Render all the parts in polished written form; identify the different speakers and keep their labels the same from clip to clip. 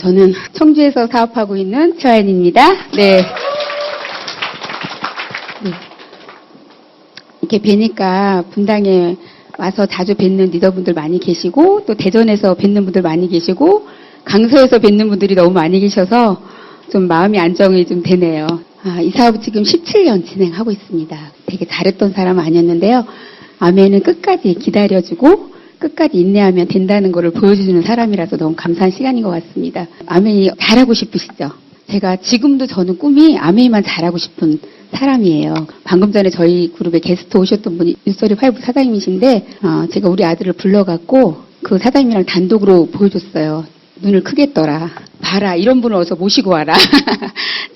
Speaker 1: 저는 청주에서 사업하고 있는 최하연입니다. 네. 이렇게 뵈니까 분당에 와서 자주 뵙는 리더분들 많이 계시고, 또 대전에서 뵙는 분들 많이 계시고, 강서에서 뵙는 분들이 너무 많이 계셔서 좀 마음이 안정이 좀 되네요. 이 사업을 지금 17년 진행하고 있습니다. 되게 잘했던 사람은 아니었는데요. 아멘은 끝까지 기다려주고 끝까지 인내하면 된다는 것을 보여주는 사람이라서 너무 감사한 시간인 것 같습니다. 아멘이 잘하고 싶으시죠? 제가 지금도 저는 꿈이 아멘이만 잘하고 싶은 사람이에요. 방금 전에 저희 그룹에 게스트 오셨던 분이 뉴스토리 5 사장님이신데 제가 우리 아들을 불러갖고 그 사장님이랑 단독으로 보여줬어요. 눈을 크게 떠라. 봐라. 이런 분을 어서 모시고 와라.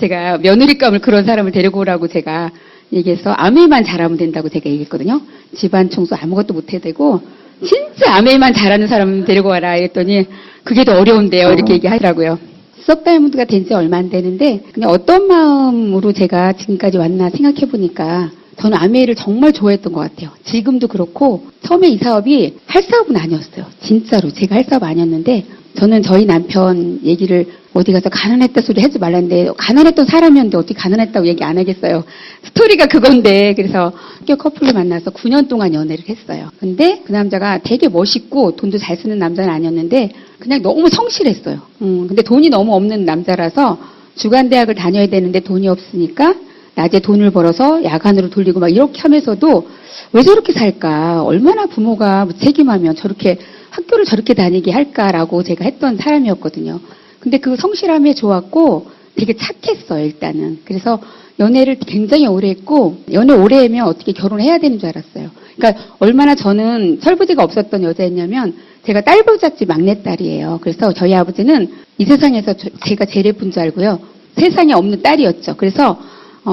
Speaker 1: 제가 며느리감을 그런 사람을 데리고 오라고 제가 얘기해서 아멘만 잘하면 된다고 제가 얘기했거든요. 집안 청소 아무것도 못해도 되고 진짜 아멘만 잘하는 사람 데리고 와라 이랬더니 그게 더 어려운데요. 이렇게 얘기하더라고요. 수석다이아몬드가 된 지 얼마 안 되는데 그냥 어떤 마음으로 제가 지금까지 왔나 생각해 보니까 저는 아메이를 정말 좋아했던 것 같아요. 지금도 그렇고 처음에 이 사업이 할 사업은 아니었어요. 진짜로 제가 할 사업 아니었는데 저는 저희 남편 얘기를 어디 가서 가난했다 소리 하지 말라는데 가난했던 사람이었는데 어떻게 가난했다고 얘기 안 하겠어요. 스토리가 그건데 그래서 학교 커플로 만나서 9년 동안 연애를 했어요. 근데 그 남자가 되게 멋있고 돈도 잘 쓰는 남자는 아니었는데 그냥 너무 성실했어요. 근데 돈이 너무 없는 남자라서 주간대학을 다녀야 되는데 돈이 없으니까 낮에 돈을 벌어서 야간으로 돌리고 막 이렇게 하면서도 왜 저렇게 살까? 얼마나 부모가 무책임하면 저렇게 학교를 저렇게 다니게 할까라고 제가 했던 사람이었거든요. 근데 그 성실함에 좋았고 되게 착했어요, 일단은. 그래서 연애를 굉장히 오래 했고 연애 오래 하면 어떻게 결혼해야 되는 줄 알았어요. 그러니까 얼마나 저는 철부지가 없었던 여자였냐면 제가 딸부잣집 막내딸이에요. 그래서 저희 아버지는 이 세상에서 제가 제일 예쁜 줄 알고요. 세상에 없는 딸이었죠. 그래서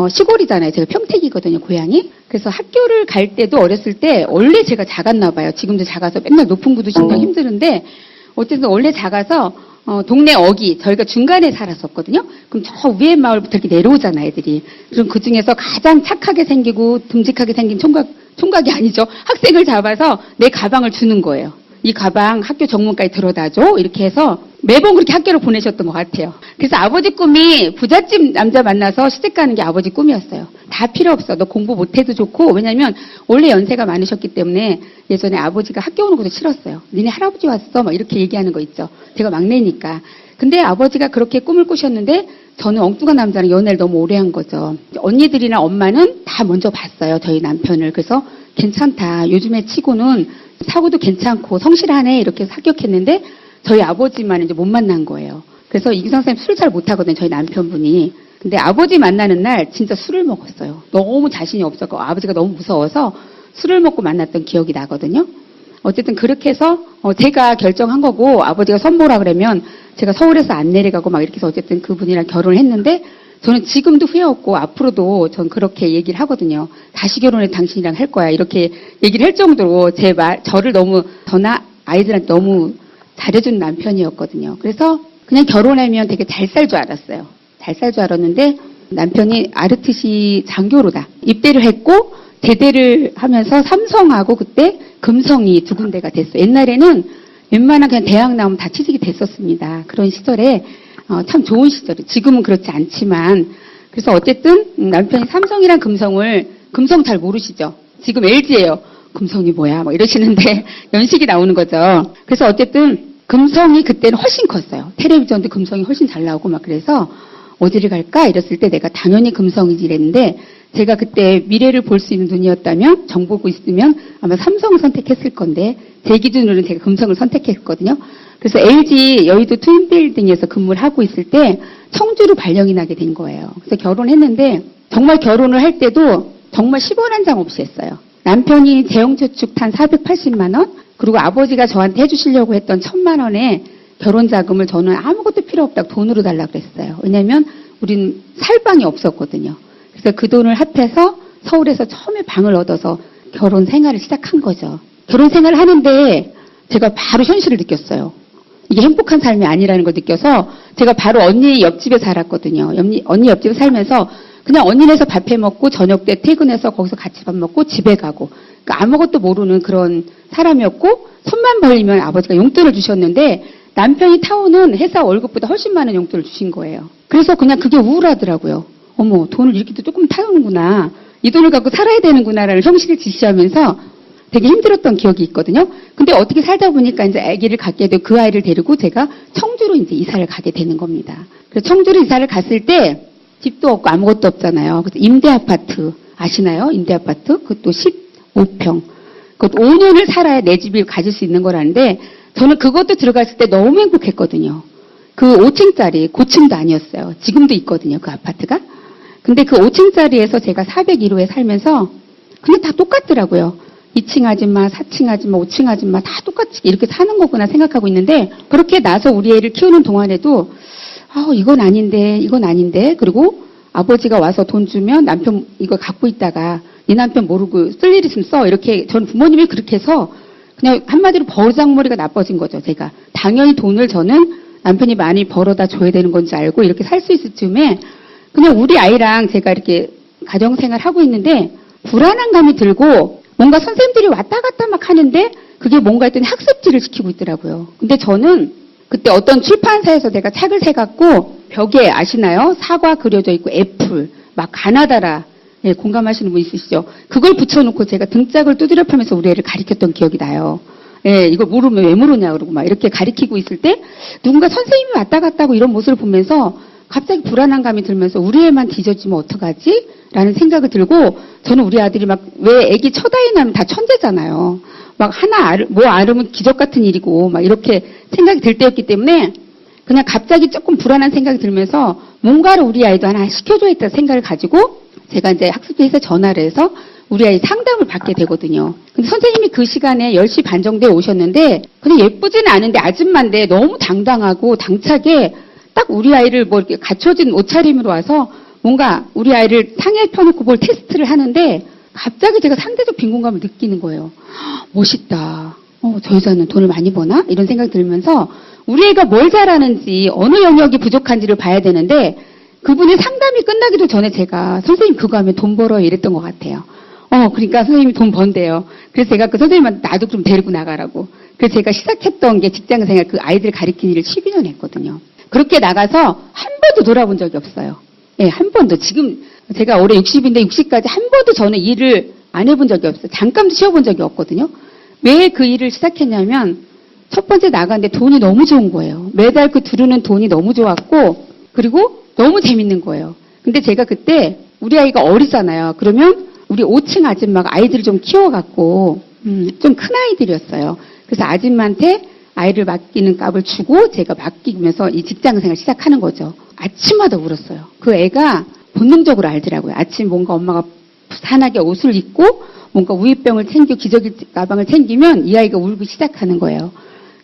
Speaker 1: 시골이잖아요. 제가 평택이거든요, 고향이. 그래서 학교를 갈 때도 어렸을 때 원래 제가 작았나 봐요. 지금도 작아서 맨날 높은 구두 신경 힘드는데 어쨌든 원래 작아서 동네 어기 저희가 중간에 살았었거든요. 그럼 저 위에 마을부터 이렇게 내려오잖아요, 애들이. 그럼 그 중에서 가장 착하게 생기고 듬직하게 생긴 총각이 아니죠. 학생을 잡아서 내 가방을 주는 거예요. 이 가방 학교 정문까지 들어다줘. 이렇게 해서 매번 그렇게 학교를 보내셨던 것 같아요. 그래서 아버지 꿈이 부잣집 남자 만나서 시집 가는 게 아버지 꿈이었어요. 다 필요 없어. 너 공부 못해도 좋고. 왜냐면 원래 연세가 많으셨기 때문에 예전에 아버지가 학교 오는 것도 싫었어요. 니네 할아버지 왔어. 막 이렇게 얘기하는 거 있죠. 제가 막내니까. 근데 아버지가 그렇게 꿈을 꾸셨는데 저는 엉뚱한 남자랑 연애를 너무 오래 한 거죠. 언니들이나 엄마는 다 먼저 봤어요. 저희 남편을. 그래서 괜찮다. 요즘에 치고는 사고도 괜찮고 성실하네. 이렇게 합격했는데 저희 아버지만 이제 못 만난 거예요. 그래서 이규상 선생님 술 잘 못하거든요. 저희 남편분이. 근데 아버지 만나는 날 진짜 술을 먹었어요. 너무 자신이 없었고 아버지가 너무 무서워서 술을 먹고 만났던 기억이 나거든요. 어쨌든 그렇게 해서 제가 결정한 거고 아버지가 선보라 그러면 제가 서울에서 안 내려가고 막 이렇게 해서 어쨌든 그분이랑 결혼을 했는데 저는 지금도 후회 없고 앞으로도 전 그렇게 얘기를 하거든요. 다시 결혼해 당신이랑 할 거야. 이렇게 얘기를 할 정도로 저를 너무 저나 아이들한테 너무 잘해준 남편이었거든요. 그래서 그냥 결혼하면 되게 잘 살 줄 알았어요. 잘 살 줄 알았는데 남편이 아르트시 장교로다. 입대를 했고 제대를 하면서 삼성하고 그때 금성이 두 군데가 됐어요. 옛날에는 웬만한 그냥 대학 나오면 다 취직이 됐었습니다. 그런 시절에 참 좋은 시절이 지금은 그렇지 않지만 그래서 어쨌든 남편이 삼성이랑 금성을 금성 잘 모르시죠? 지금 LG예요. 금성이 뭐야? 막 이러시는데 연식이 나오는 거죠. 그래서 어쨌든 금성이 그때는 훨씬 컸어요. 텔레비전도 금성이 훨씬 잘 나오고 막 그래서 어디를 갈까? 이랬을 때 내가 당연히 금성이지 이랬는데 제가 그때 미래를 볼 수 있는 눈이었다면 정 보고 있으면 아마 삼성을 선택했을 건데 제 기준으로는 제가 금성을 선택했거든요. 그래서 LG 여의도 트윈빌딩에서 근무를 하고 있을 때 청주로 발령이 나게 된 거예요. 그래서 결혼했는데 정말 결혼을 할 때도 정말 10원 한 장 없이 했어요. 남편이 재형저축탄 480만 원 그리고 아버지가 저한테 해주시려고 했던 1,000만 원의 결혼 자금을 저는 아무것도 필요 없다고 돈으로 달라고 그랬어요. 왜냐하면 우린 살 방이 없었거든요. 그래서 그 돈을 합해서 서울에서 처음에 방을 얻어서 결혼 생활을 시작한 거죠. 결혼 생활을 하는데 제가 바로 현실을 느꼈어요. 이게 행복한 삶이 아니라는 걸 느껴서 제가 바로 언니 옆집에 살았거든요. 언니 옆집에 살면서 그냥 언니네서 밥 해 먹고 저녁 때 퇴근해서 거기서 같이 밥 먹고 집에 가고 그러니까 아무것도 모르는 그런 사람이었고 손만 벌리면 아버지가 용돈을 주셨는데 남편이 타오는 회사 월급보다 훨씬 많은 용돈을 주신 거예요. 그래서 그냥 그게 우울하더라고요. 어머, 돈을 이렇게 또 조금 타오는구나. 이 돈을 갖고 살아야 되는구나라는 형식을 지시하면서 되게 힘들었던 기억이 있거든요. 근데 어떻게 살다 보니까 이제 아기를 갖게 되고 그 아이를 데리고 제가 청주로 이제 이사를 가게 되는 겁니다. 그래서 청주로 이사를 갔을 때 집도 없고 아무것도 없잖아요. 그래서 임대 아파트 아시나요? 임대 아파트 그것도 15평. 그것도 5년을 살아야 내 집을 가질 수 있는 거라는데 저는 그것도 들어갔을 때 너무 행복했거든요. 그 5층짜리 고층도 아니었어요. 지금도 있거든요. 그 아파트가. 근데 그 5층짜리에서 제가 401호에 살면서 그냥 다 똑같더라고요. 2층 아줌마, 4층 아줌마, 5층 아줌마 다 똑같이 이렇게 사는 거구나 생각하고 있는데 그렇게 나서 우리 애를 키우는 동안에도 이건 아닌데 그리고 아버지가 와서 돈 주면 남편 이거 갖고 있다가 네 남편 모르고 쓸 일 있으면 써 이렇게 전 부모님이 그렇게 해서 그냥 한마디로 버르장머리가 나빠진 거죠. 제가 당연히 돈을 저는 남편이 많이 벌어다 줘야 되는 건지 알고 이렇게 살 수 있을 쯤에 그냥 우리 아이랑 제가 이렇게 가정생활 하고 있는데 불안한 감이 들고 뭔가 선생님들이 왔다 갔다 막 하는데 그게 뭔가 했더니 학습지를 시키고 있더라고요. 근데 저는 그때 어떤 출판사에서 내가 책을 사갖고 벽에 아시나요? 사과 그려져 있고 애플, 막 가나다라. 예, 공감하시는 분 있으시죠? 그걸 붙여놓고 제가 등짝을 두드려 펴면서 우리 애를 가리켰던 기억이 나요. 예, 이걸 모르면 왜 모르냐 그러고 막 이렇게 가리키고 있을 때 누군가 선생님이 왔다 갔다 하고 이런 모습을 보면서 갑자기 불안한 감이 들면서 우리 애만 뒤져지면 어떡하지? 라는 생각이 들고 저는 우리 아들이 막 왜 애기 첫 아이 낳으면 다 천재잖아요. 막 하나 아르면 기적 같은 일이고 막 이렇게 생각이 들 때였기 때문에 그냥 갑자기 조금 불안한 생각이 들면서 뭔가를 우리 아이도 하나 시켜줘야겠다 생각을 가지고 제가 이제 학습지에서 전화를 해서 우리 아이 상담을 받게 되거든요. 근데 선생님이 그 시간에 10시 반 정도에 오셨는데 그냥 예쁘지는 않은데 아줌마인데 너무 당당하고 당차게 딱 우리 아이를 뭐 이렇게 갖춰진 옷차림으로 와서 뭔가 우리 아이를 상에 펴놓고 뭘 테스트를 하는데 갑자기 제가 상대적 빈곤감을 느끼는 거예요. 멋있다. 저 여자는 돈을 많이 버나? 이런 생각이 들면서 우리 애가 뭘 잘하는지 어느 영역이 부족한지를 봐야 되는데 그분의 상담이 끝나기도 전에 제가 선생님 그거 하면 돈 벌어요 이랬던 것 같아요. 그러니까 선생님이 돈 번대요. 그래서 제가 그 선생님한테 나도 좀 데리고 나가라고. 그래서 제가 시작했던 게 직장생활 그 아이들 가르치는 일을 12년 했거든요. 그렇게 나가서 한 번도 돌아본 적이 없어요. 예, 한 번도. 지금 제가 올해 60인데 60까지 한 번도 저는 일을 안 해본 적이 없어요. 잠깐도 쉬어본 적이 없거든요. 왜 그 일을 시작했냐면 첫 번째 나갔는데 돈이 너무 좋은 거예요. 매달 그 들어오는 돈이 너무 좋았고 그리고 너무 재밌는 거예요. 근데 제가 그때 우리 아이가 어리잖아요. 그러면 우리 5층 아줌마가 아이들을 좀 키워갖고 좀 큰 아이들이었어요. 그래서 아줌마한테 아이를 맡기는 값을 주고 제가 맡기면서 이 직장생활 시작하는 거죠. 아침마다 울었어요. 그 애가 본능적으로 알더라고요. 아침 뭔가 엄마가 부산하게 옷을 입고 뭔가 우유병을 챙기고 기저귀 가방을 챙기면 이 아이가 울기 시작하는 거예요.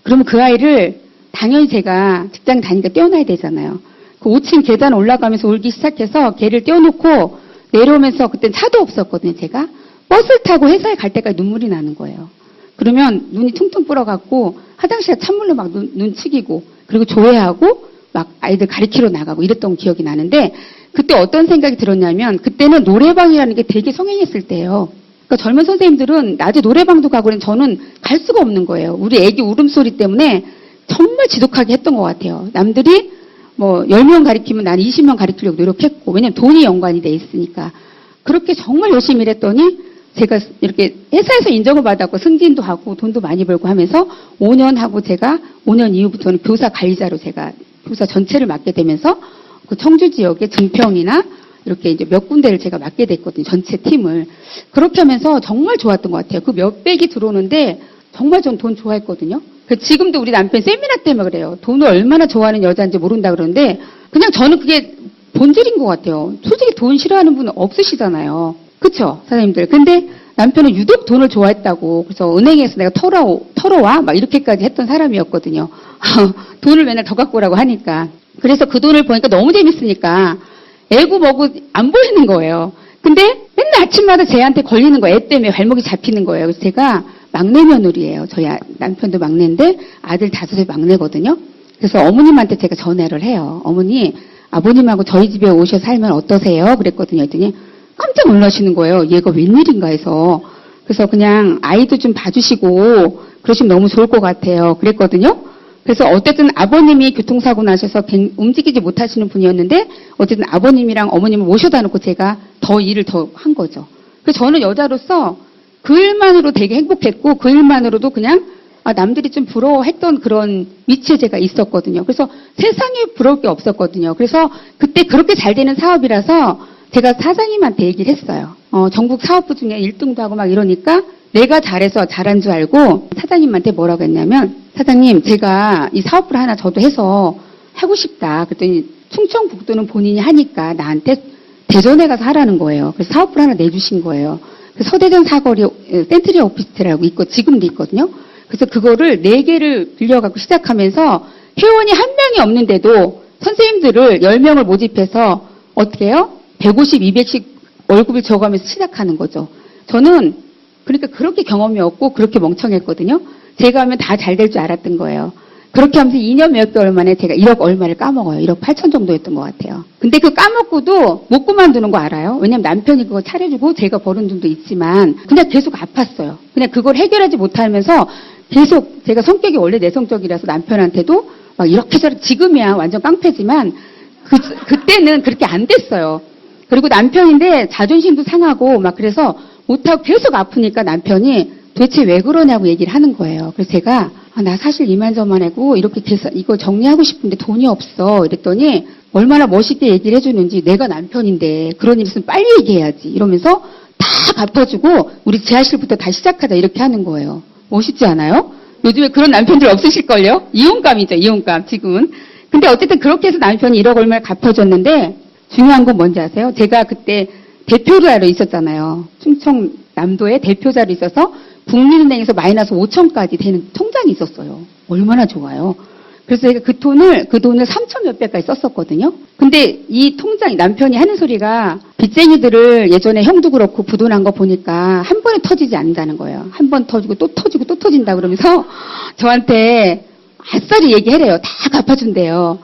Speaker 1: 그러면 그 아이를 당연히 제가 직장 다니니까 떼어놔야 되잖아요. 그 5층 계단 올라가면서 울기 시작해서 걔를 떼어놓고 내려오면서 그땐 차도 없었거든요. 제가 버스를 타고 회사에 갈 때까지 눈물이 나는 거예요. 그러면 눈이 퉁퉁 불어갖고 화장실에 찬물로 막 눈 치기고 그리고 조회하고 막 아이들 가르치러 나가고 이랬던 기억이 나는데 그때 어떤 생각이 들었냐면 그때는 노래방이라는 게 되게 성행했을 때예요. 그러니까 젊은 선생님들은 낮에 노래방도 가고 그랬는데 저는 갈 수가 없는 거예요. 우리 애기 울음소리 때문에 정말 지독하게 했던 것 같아요. 남들이 뭐 10명 가르치면 나는 20명 가르치려고 노력했고 왜냐면 돈이 연관이 돼 있으니까 그렇게 정말 열심히 일했더니 제가 이렇게 회사에서 인정을 받았고 승진도 하고 돈도 많이 벌고 하면서 5년 하고 제가 5년 이후부터는 교사 관리자로 제가 교사 전체를 맡게 되면서 그 청주 지역의 증평이나 이렇게 이제 몇 군데를 제가 맡게 됐거든요. 전체 팀을. 그렇게 하면서 정말 좋았던 것 같아요. 그 몇백이 들어오는데 정말 전 돈 좋아했거든요. 지금도 우리 남편 세미나 때문에 그래요. 돈을 얼마나 좋아하는 여자인지 모른다 그러는데 그냥 저는 그게 본질인 것 같아요. 솔직히 돈 싫어하는 분은 없으시잖아요. 그쵸? 사장님들. 근데 남편은 유독 돈을 좋아했다고. 그래서 은행에서 내가 털어와? 막 이렇게까지 했던 사람이었거든요. 돈을 맨날 더 갖고 오라고 하니까. 그래서 그 돈을 보니까 너무 재밌으니까 애고 뭐고 안 보이는 거예요. 근데 맨날 아침마다 쟤한테 걸리는 거예요. 애 때문에 발목이 잡히는 거예요. 그래서 제가 막내 며느리예요. 저희 남편도 막내인데 아들 5살 막내거든요. 그래서 어머님한테 제가 전화를 해요. 어머니, 아버님하고 저희 집에 오셔서 살면 어떠세요? 그랬거든요. 했더니 깜짝 놀라시는 거예요. 얘가 웬일인가 해서. 그래서 그냥 아이도 좀 봐주시고 그러시면 너무 좋을 것 같아요. 그랬거든요. 그래서 어쨌든 아버님이 교통사고 나셔서 움직이지 못하시는 분이었는데 어쨌든 아버님이랑 어머님을 모셔다 놓고 제가 더 일을 더 한 거죠. 그래서 저는 여자로서 그 일만으로 되게 행복했고 그 일만으로도 그냥 남들이 좀 부러워했던 그런 위치에 제가 있었거든요. 그래서 세상에 부러울 게 없었거든요. 그래서 그때 그렇게 잘 되는 사업이라서 제가 사장님한테 얘기를 했어요. 전국 사업부 중에 1등도 하고 막 이러니까 내가 잘해서 잘한 줄 알고 사장님한테 뭐라고 했냐면 사장님 제가 이 사업부를 하나 저도 해서 하고 싶다. 그랬더니 충청북도는 본인이 하니까 나한테 대전에 가서 하라는 거예요. 그래서 사업부를 하나 내주신 거예요. 그래서 서대전 사거리 센트리 오피스텔이라고 있고 지금도 있거든요. 그래서 그거를 4개를 빌려갖고 시작하면서 회원이 한 명이 없는데도 선생님들을 10명을 모집해서 어떻게 해요? 150, 200씩 월급을 줘가면서 시작하는 거죠. 저는 그러니까 그렇게 경험이 없고 그렇게 멍청했거든요. 제가 하면 다 잘 될 줄 알았던 거예요. 그렇게 하면서 2년 몇 개월 만에 제가 1억 얼마를 까먹어요. 1억 8천 정도였던 것 같아요. 근데 그 까먹고도 못 그만두는 거 알아요? 왜냐면 남편이 그거 차려주고 제가 버는 돈도 있지만 그냥 계속 아팠어요. 그냥 그걸 해결하지 못하면서 계속 제가 성격이 원래 내성적이라서 남편한테도 막 이렇게 저렇게 지금이야 완전 깡패지만 그때는 그렇게 안 됐어요. 그리고 남편인데 자존심도 상하고 막 그래서 못하고 계속 아프니까 남편이 도대체 왜 그러냐고 얘기를 하는 거예요. 그래서 제가 나 사실 이만저만하고 이렇게 이거 정리하고 싶은데 돈이 없어 이랬더니 얼마나 멋있게 얘기를 해주는지 내가 남편인데 그런 일 있으면 빨리 얘기해야지 이러면서 다 갚아주고 우리 재활실부터 다시 시작하자 이렇게 하는 거예요. 멋있지 않아요? 요즘에 그런 남편들 없으실걸요? 이혼감이죠, 이혼감, 지금은. 근데 어쨌든 그렇게 해서 남편이 1억 얼마를 갚아줬는데, 중요한 건 뭔지 아세요? 제가 그때 대표자로 있었잖아요. 충청남도에 대표자로 있어서 국민은행에서 마이너스 5천까지 되는 통장이 있었어요. 얼마나 좋아요. 그래서 제가 그 돈을 3천 몇백까지 썼었거든요. 근데 이 통장, 남편이 하는 소리가 빚쟁이들을 예전에 형도 그렇고 부도난 거 보니까 한 번에 터지지 않는다는 거예요. 한 번 터지고 또 터지고 또 터진다 그러면서 저한테 아싸리 얘기해래요. 다 갚아준대요.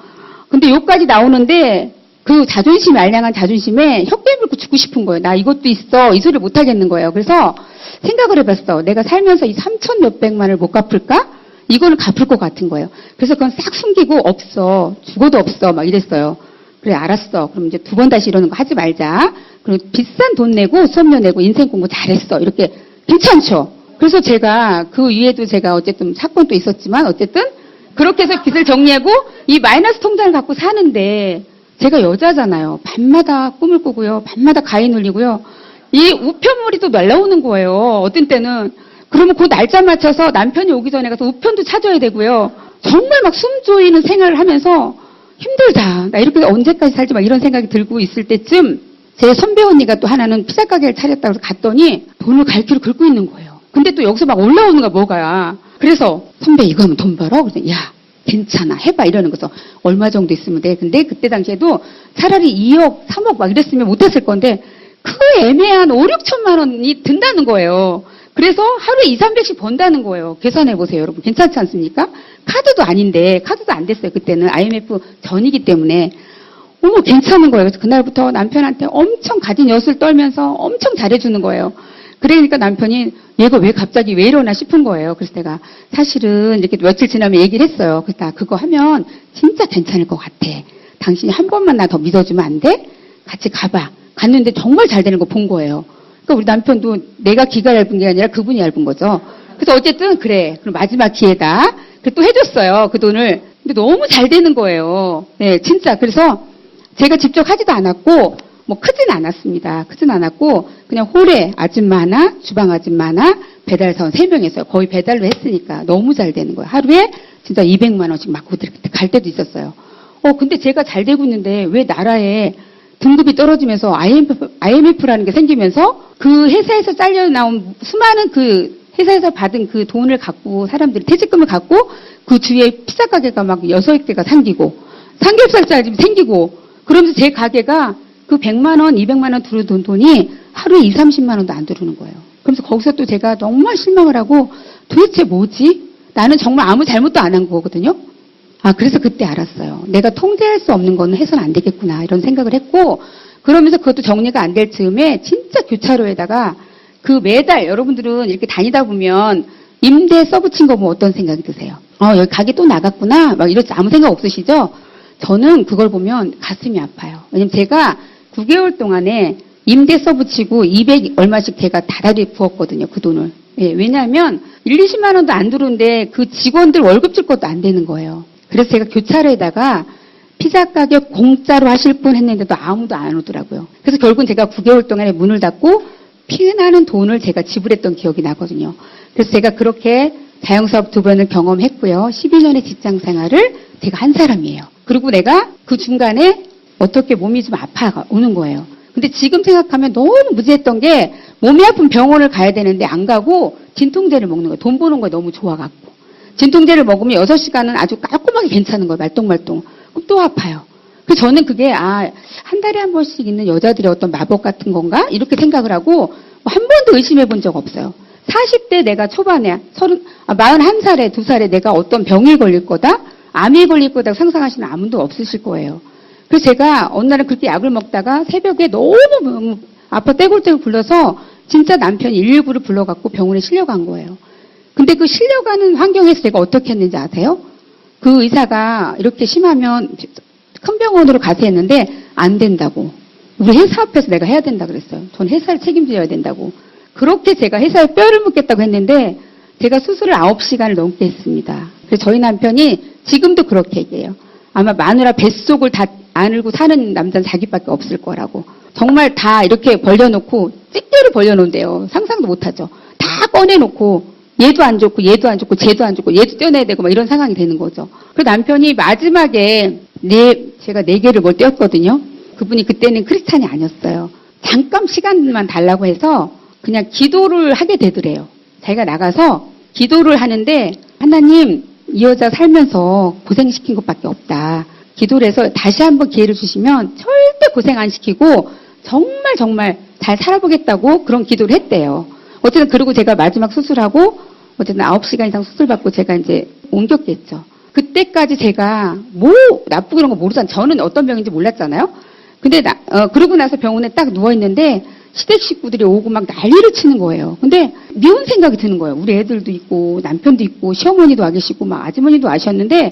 Speaker 1: 근데 여기까지 나오는데 그 자존심, 알량한 자존심에 혀깨 물고 죽고 싶은 거예요. 나 이것도 있어. 이 소리를 못 하겠는 거예요. 그래서 생각을 해봤어. 내가 살면서 이 3천 몇백만을 못 갚을까? 이거는 갚을 것 같은 거예요. 그래서 그건 싹 숨기고 없어. 죽어도 없어. 막 이랬어요. 그래, 알았어. 그럼 이제 2번 다시 이러는 거 하지 말자. 그리고 비싼 돈 내고 수업료 내고 인생 공부 잘했어. 이렇게 괜찮죠? 그래서 제가 그 위에도 제가 어쨌든 사건도 있었지만 어쨌든 그렇게 해서 빚을 정리하고 이 마이너스 통장을 갖고 사는데 제가 여자잖아요. 밤마다 꿈을 꾸고요. 밤마다 가위 눌리고요. 이 우편물이 또 날라오는 거예요. 어떤 때는. 그러면 그 날짜 맞춰서 남편이 오기 전에 가서 우편도 찾아야 되고요. 정말 막 숨 조이는 생활을 하면서 힘들다. 나 이렇게 언제까지 살지 막 이런 생각이 들고 있을 때쯤 제 선배 언니가 또 하나는 피자 가게를 차렸다고 해서 갔더니 돈을 갈퀴로 긁고 있는 거예요. 근데 또 여기서 막 올라오는 거야 뭐가야. 그래서 선배 이거 하면 돈 벌어? 그래서 야 괜찮아 해봐 이러는 거죠. 얼마 정도 있으면 돼. 근데 그때 당시에도 차라리 2억 3억 막 이랬으면 못했을 건데 그 애매한 5, 6천만 원이 든다는 거예요. 그래서 하루에 2, 300씩 번다는 거예요. 계산해보세요, 여러분. 괜찮지 않습니까? 카드도 아닌데, 카드도 안 됐어요. 그때는 IMF 전이기 때문에. 어머, 괜찮은 거예요. 그래서 그날부터 남편한테 엄청 가진 엿을 떨면서 엄청 잘해주는 거예요. 그러니까 남편이 얘가 왜 갑자기 왜 이러나 싶은 거예요. 그래서 내가 사실은 이렇게 며칠 지나면 얘기를 했어요. 그래서 나 그거 하면 진짜 괜찮을 것 같아. 당신이 한 번만 나 더 믿어주면 안 돼? 같이 가봐. 갔는데 정말 잘 되는 거 본 거예요. 그러니까 우리 남편도 내가 기가 얇은 게 아니라 그분이 얇은 거죠. 그래서 어쨌든 그래. 그럼 마지막 기회다. 그래서 또 해줬어요. 그 돈을. 근데 너무 잘 되는 거예요. 네, 진짜. 그래서 제가 직접 하지도 않았고 뭐 크진 않았습니다. 크진 않았고 그냥 홀에 아줌마 하나, 주방 아줌마 하나, 배달사원 3명 했어요. 거의 배달로 했으니까 너무 잘 되는 거예요. 하루에 진짜 200만 원씩 막 갈 때도 있었어요. 근데 제가 잘 되고 있는데 왜 나라에 등급이 떨어지면서 IMF라는 게 생기면서 그 회사에서 잘려 나온 수많은 그 회사에서 받은 그 돈을 갖고 사람들이 퇴직금을 갖고 그 주위에 피자 가게가 막 6개가 생기고 삼겹살집이 생기고 그러면서 제 가게가 그 100만 원, 200만 원 들어온 돈이 하루에 2, 30만 원도 안 들어오는 거예요. 그러면서 거기서 또 제가 정말 실망을 하고 도대체 뭐지? 나는 정말 아무 잘못도 안 한 거거든요. 그래서 그때 알았어요. 내가 통제할 수 없는 거는 해서는 안 되겠구나 이런 생각을 했고 그러면서 그것도 정리가 안 될 즈음에 진짜 교차로에다가 그 매달 여러분들은 이렇게 다니다 보면 임대 써붙인 거 뭐 어떤 생각이 드세요? 여기 가게 또 나갔구나. 막 이렇지 아무 생각 없으시죠? 저는 그걸 보면 가슴이 아파요. 왜냐면 제가 9개월 동안에 임대 써붙이고 200 얼마씩 제가 다달이 부었거든요. 그 돈을. 예, 왜냐하면 1, 20만 원도 안 들어오는데 그 직원들 월급 줄 것도 안 되는 거예요. 그래서 제가 교차로에다가 피자 가게 공짜로 하실 분 했는데도 아무도 안 오더라고요. 그래서 결국은 제가 9개월 동안에 문을 닫고 피나는 돈을 제가 지불했던 기억이 나거든요. 그래서 제가 그렇게 자영사업 2번을 경험했고요. 12년의 직장 생활을 제가 한 사람이에요. 그리고 내가 그 중간에 어떻게 몸이 좀 아파오는 거예요. 근데 지금 생각하면 너무 무지했던 게 몸이 아픈 병원을 가야 되는데 안 가고 진통제를 먹는 거예요. 돈 버는 거에 너무 좋아갖고. 진통제를 먹으면 6시간은 아주 깔끔하게 괜찮은 거예요. 말똥말똥. 그럼 또 아파요. 그래서 저는 그게 한 달에 한 번씩 있는 여자들의 어떤 마법 같은 건가? 이렇게 생각을 하고 한 번도 의심해 본 적 없어요. 40대 내가 초반에 41살에 2살에 내가 어떤 병이 걸릴 거다? 암이 걸릴 거다 상상하시는 아무도 없으실 거예요. 그래서 제가 어느 날은 그렇게 약을 먹다가 새벽에 너무 아파 떼굴떼굴 굴러서 진짜 남편이 119를 불러갖고 병원에 실려간 거예요. 근데 그 실려가는 환경에서 제가 어떻게 했는지 아세요? 그 의사가 이렇게 심하면 큰 병원으로 가세요 했는데 안 된다고. 우리 회사 앞에서 내가 해야 된다 그랬어요. 전 회사를 책임져야 된다고. 그렇게 제가 회사에 뼈를 묻겠다고 했는데 제가 수술을 9시간을 넘게 했습니다. 그래서 저희 남편이 지금도 그렇게 얘기해요. 아마 마누라 뱃속을 다 안을고 사는 남자는 자기밖에 없을 거라고. 정말 다 이렇게 벌려놓고 찌개를 벌려놓은대요. 상상도 못하죠. 다 꺼내놓고 얘도 안 좋고 얘도 안 좋고 쟤도 안 좋고 얘도 떼어내야 되고 막 이런 상황이 되는 거죠. 그 남편이 마지막에 제가 4개를 뭘 떼었거든요. 그분이 그때는 크리스찬이 아니었어요. 잠깐 시간만 달라고 해서 그냥 기도를 하게 되더래요. 자기가 나가서 기도를 하는데 하나님 이 여자 살면서 고생시킨 것밖에 없다. 기도를 해서 다시 한번 기회를 주시면 절대 고생 안 시키고 정말 잘 살아보겠다고 그런 기도를 했대요. 어쨌든 그리고 제가 마지막 수술하고 어쨌든 9시간 이상 수술받고 제가 이제 옮겼겠죠. 그때까지 제가 뭐 나쁘고 그런 거 모르잖아요. 저는 어떤 병인지 몰랐잖아요. 근데 그러고 나서 병원에 딱 누워있는데 시댁 식구들이 오고 막 난리를 치는 거예요. 근데 미운 생각이 드는 거예요. 우리 애들도 있고 남편도 있고 시어머니도 와 계시고 막 아주머니도 와셨는데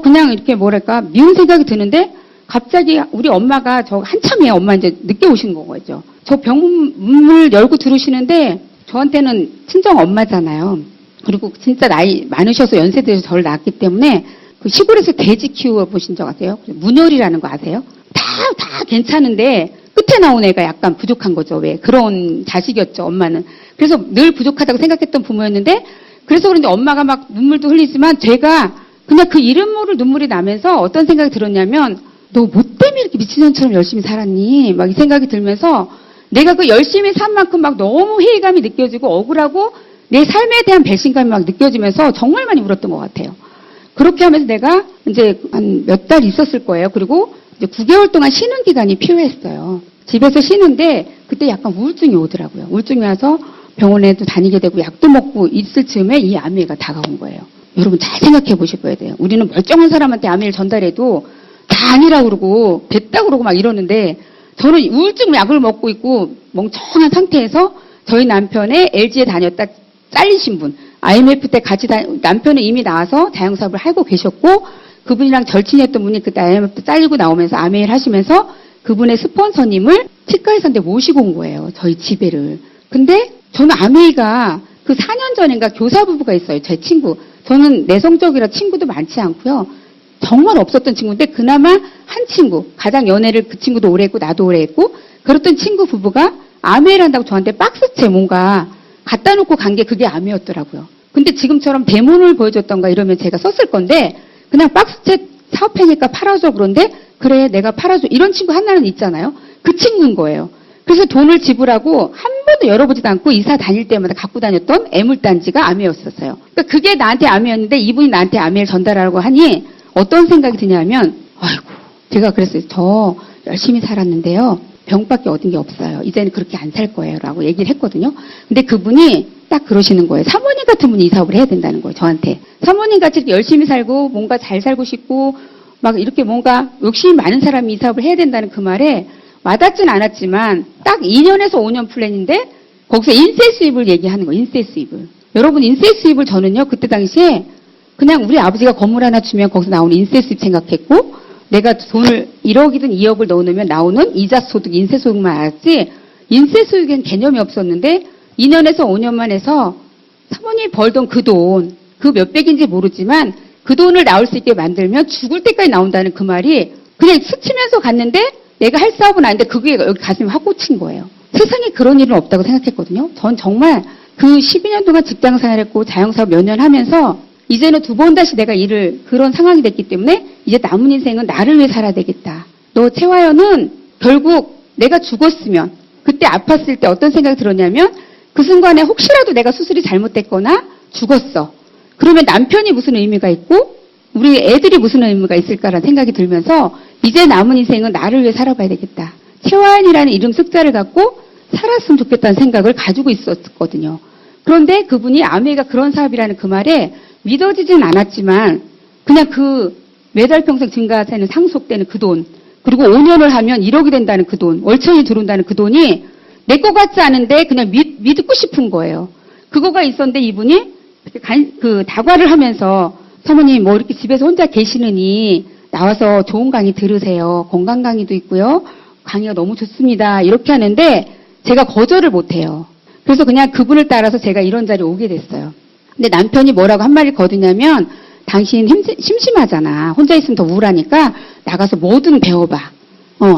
Speaker 1: 그냥 이렇게 뭐랄까 미운 생각이 드는데 갑자기 우리 엄마가 저 한참이에요. 엄마 이제 늦게 오신 거죠. 저 병문을 열고 들어오시는데 저한테는 친정 엄마잖아요. 그리고 진짜 나이 많으셔서 연세 들어서 저를 낳았기 때문에 그 시골에서 돼지 키워보신 적 아세요? 문열이라는 거 아세요? 다 괜찮은데 끝에 나온 애가 약간 부족한 거죠. 왜? 그런 자식이었죠, 엄마는. 그래서 늘 부족하다고 생각했던 부모였는데 그래서 그런지 엄마가 막 눈물도 흘리지만 제가 그냥 그 이름 모를 눈물이 나면서 어떤 생각이 들었냐면 너 뭐 때문에 이렇게 미친년처럼 열심히 살았니? 막 이 생각이 들면서 내가 그 열심히 산 만큼 막 너무 회의감이 느껴지고 억울하고 내 삶에 대한 배신감이 막 느껴지면서 정말 많이 울었던 것 같아요. 그렇게 하면서 내가 이제 한 몇 달 있었을 거예요. 그리고 이제 9개월 동안 쉬는 기간이 필요했어요. 집에서 쉬는데 그때 약간 우울증이 오더라고요. 우울증이 와서 병원에도 다니게 되고 약도 먹고 있을 즈음에 이 암웨이가 다가온 거예요. 여러분 잘 생각해 보셔야 돼요. 우리는 멀쩡한 사람한테 암웨이를 전달해도 다 아니라고 그러고 됐다고 그러고 막 이러는데 저는 우울증 약을 먹고 있고 멍청한 상태에서 저희 남편의 LG에 다녔다 잘리신 분, IMF 때 같이 남편은 이미 나와서 자영사업을 하고 계셨고 그분이랑 절친이었던 분이 그때 IMF 때 잘리고 나오면서 암웨이를 하시면서 그분의 스폰서님을 치과에서 모시고 온 거예요. 저희 집에를. 근데 저는 암웨이가 그 4년 전인가 교사 부부가 있어요. 제 친구. 저는 내성적이라 친구도 많지 않고요. 정말 없었던 친구인데 그나마 한 친구, 가장 연애를 그 친구도 오래 했고 나도 오래 했고 그랬던 친구 부부가 암웨이를 한다고 저한테 박스채 뭔가 갖다 놓고 간 게 그게 암웨이였더라고요. 근데 지금처럼 대문을 보여줬던가 이러면 제가 썼을 건데 그냥 박스채 사업회니까 팔아줘 그런데 그래 내가 팔아줘 이런 친구 하나는 있잖아요. 그 친구인 거예요. 그래서 돈을 지불하고 한 번도 열어보지도 않고 이사 다닐 때마다 갖고 다녔던 애물단지가 암웨이였었어요. 그러니까 그게 나한테 암웨이였는데 이분이 나한테 암웨이를 전달하라고 하니 어떤 생각이 드냐면 아이고 제가 그랬어요. 저 열심히 살았는데요. 병밖에 얻은 게 없어요. 이제는 그렇게 안 살 거예요. 라고 얘기를 했거든요. 근데 그분이 딱 그러시는 거예요. 사모님 같은 분이 이 사업을 해야 된다는 거예요. 저한테. 사모님 같이 열심히 살고 뭔가 잘 살고 싶고 막 이렇게 뭔가 욕심이 많은 사람이 이 사업을 해야 된다는 그 말에 와닿진 않았지만 딱 2년에서 5년 플랜인데 거기서 인세 수입을 얘기하는 거예요. 인세 수입을. 여러분 인쇄 수입을 저는요 그때 당시에 그냥 우리 아버지가 건물 하나 주면 거기서 나오는 인쇄 수입 생각했고 내가 돈을 1억이든 2억을 넣어놓으면 나오는 이자 소득, 인쇄 소득만 알았지 인쇄 수익엔 개념이 없었는데 2년에서 5년만 해서 사모님이 벌던 그 돈, 그 몇백인지 모르지만 그 돈을 나올 수 있게 만들면 죽을 때까지 나온다는 그 말이 그냥 스치면서 갔는데 내가 할 사업은 아닌데 그게 여기 가슴에 확 꽂힌 거예요. 세상에 그런 일은 없다고 생각했거든요. 전 정말 그 12년 동안 직장 생활했고 자영사업 몇 년 하면서 이제는 2번 다시 내가 일을 그런 상황이 됐기 때문에 이제 남은 인생은 나를 위해 살아야 되겠다. 너 최화연은 결국 내가 죽었으면 그때 아팠을 때 어떤 생각이 들었냐면 그 순간에 혹시라도 내가 수술이 잘못됐거나 죽었어. 그러면 남편이 무슨 의미가 있고 우리 애들이 무슨 의미가 있을까라는 생각이 들면서 이제 남은 인생은 나를 위해 살아봐야 되겠다. 최화연이라는 이름 숫자를 갖고 살았으면 좋겠다는 생각을 가지고 있었거든요. 그런데 그분이 아메이가 그런 사업이라는 그 말에 믿어지진 않았지만 그냥 그 매달 평생 증가되는 상속되는 그 돈 그리고 5년을 하면 1억이 된다는 그 돈 월천이 들어온다는 그 돈이 내 거 같지 않은데 그냥 믿고 싶은 거예요. 그거가 있었는데 이분이 그 다과를 하면서 사모님 뭐 이렇게 집에서 혼자 계시느니 나와서 좋은 강의 들으세요. 건강 강의도 있고요. 강의가 너무 좋습니다. 이렇게 하는데 제가 거절을 못해요. 그래서 그냥 그분을 따라서 제가 이런 자리에 오게 됐어요. 근데 남편이 뭐라고 한마디를 거두냐면 당신 심심하잖아. 혼자 있으면 더 우울하니까 나가서 뭐든 배워봐.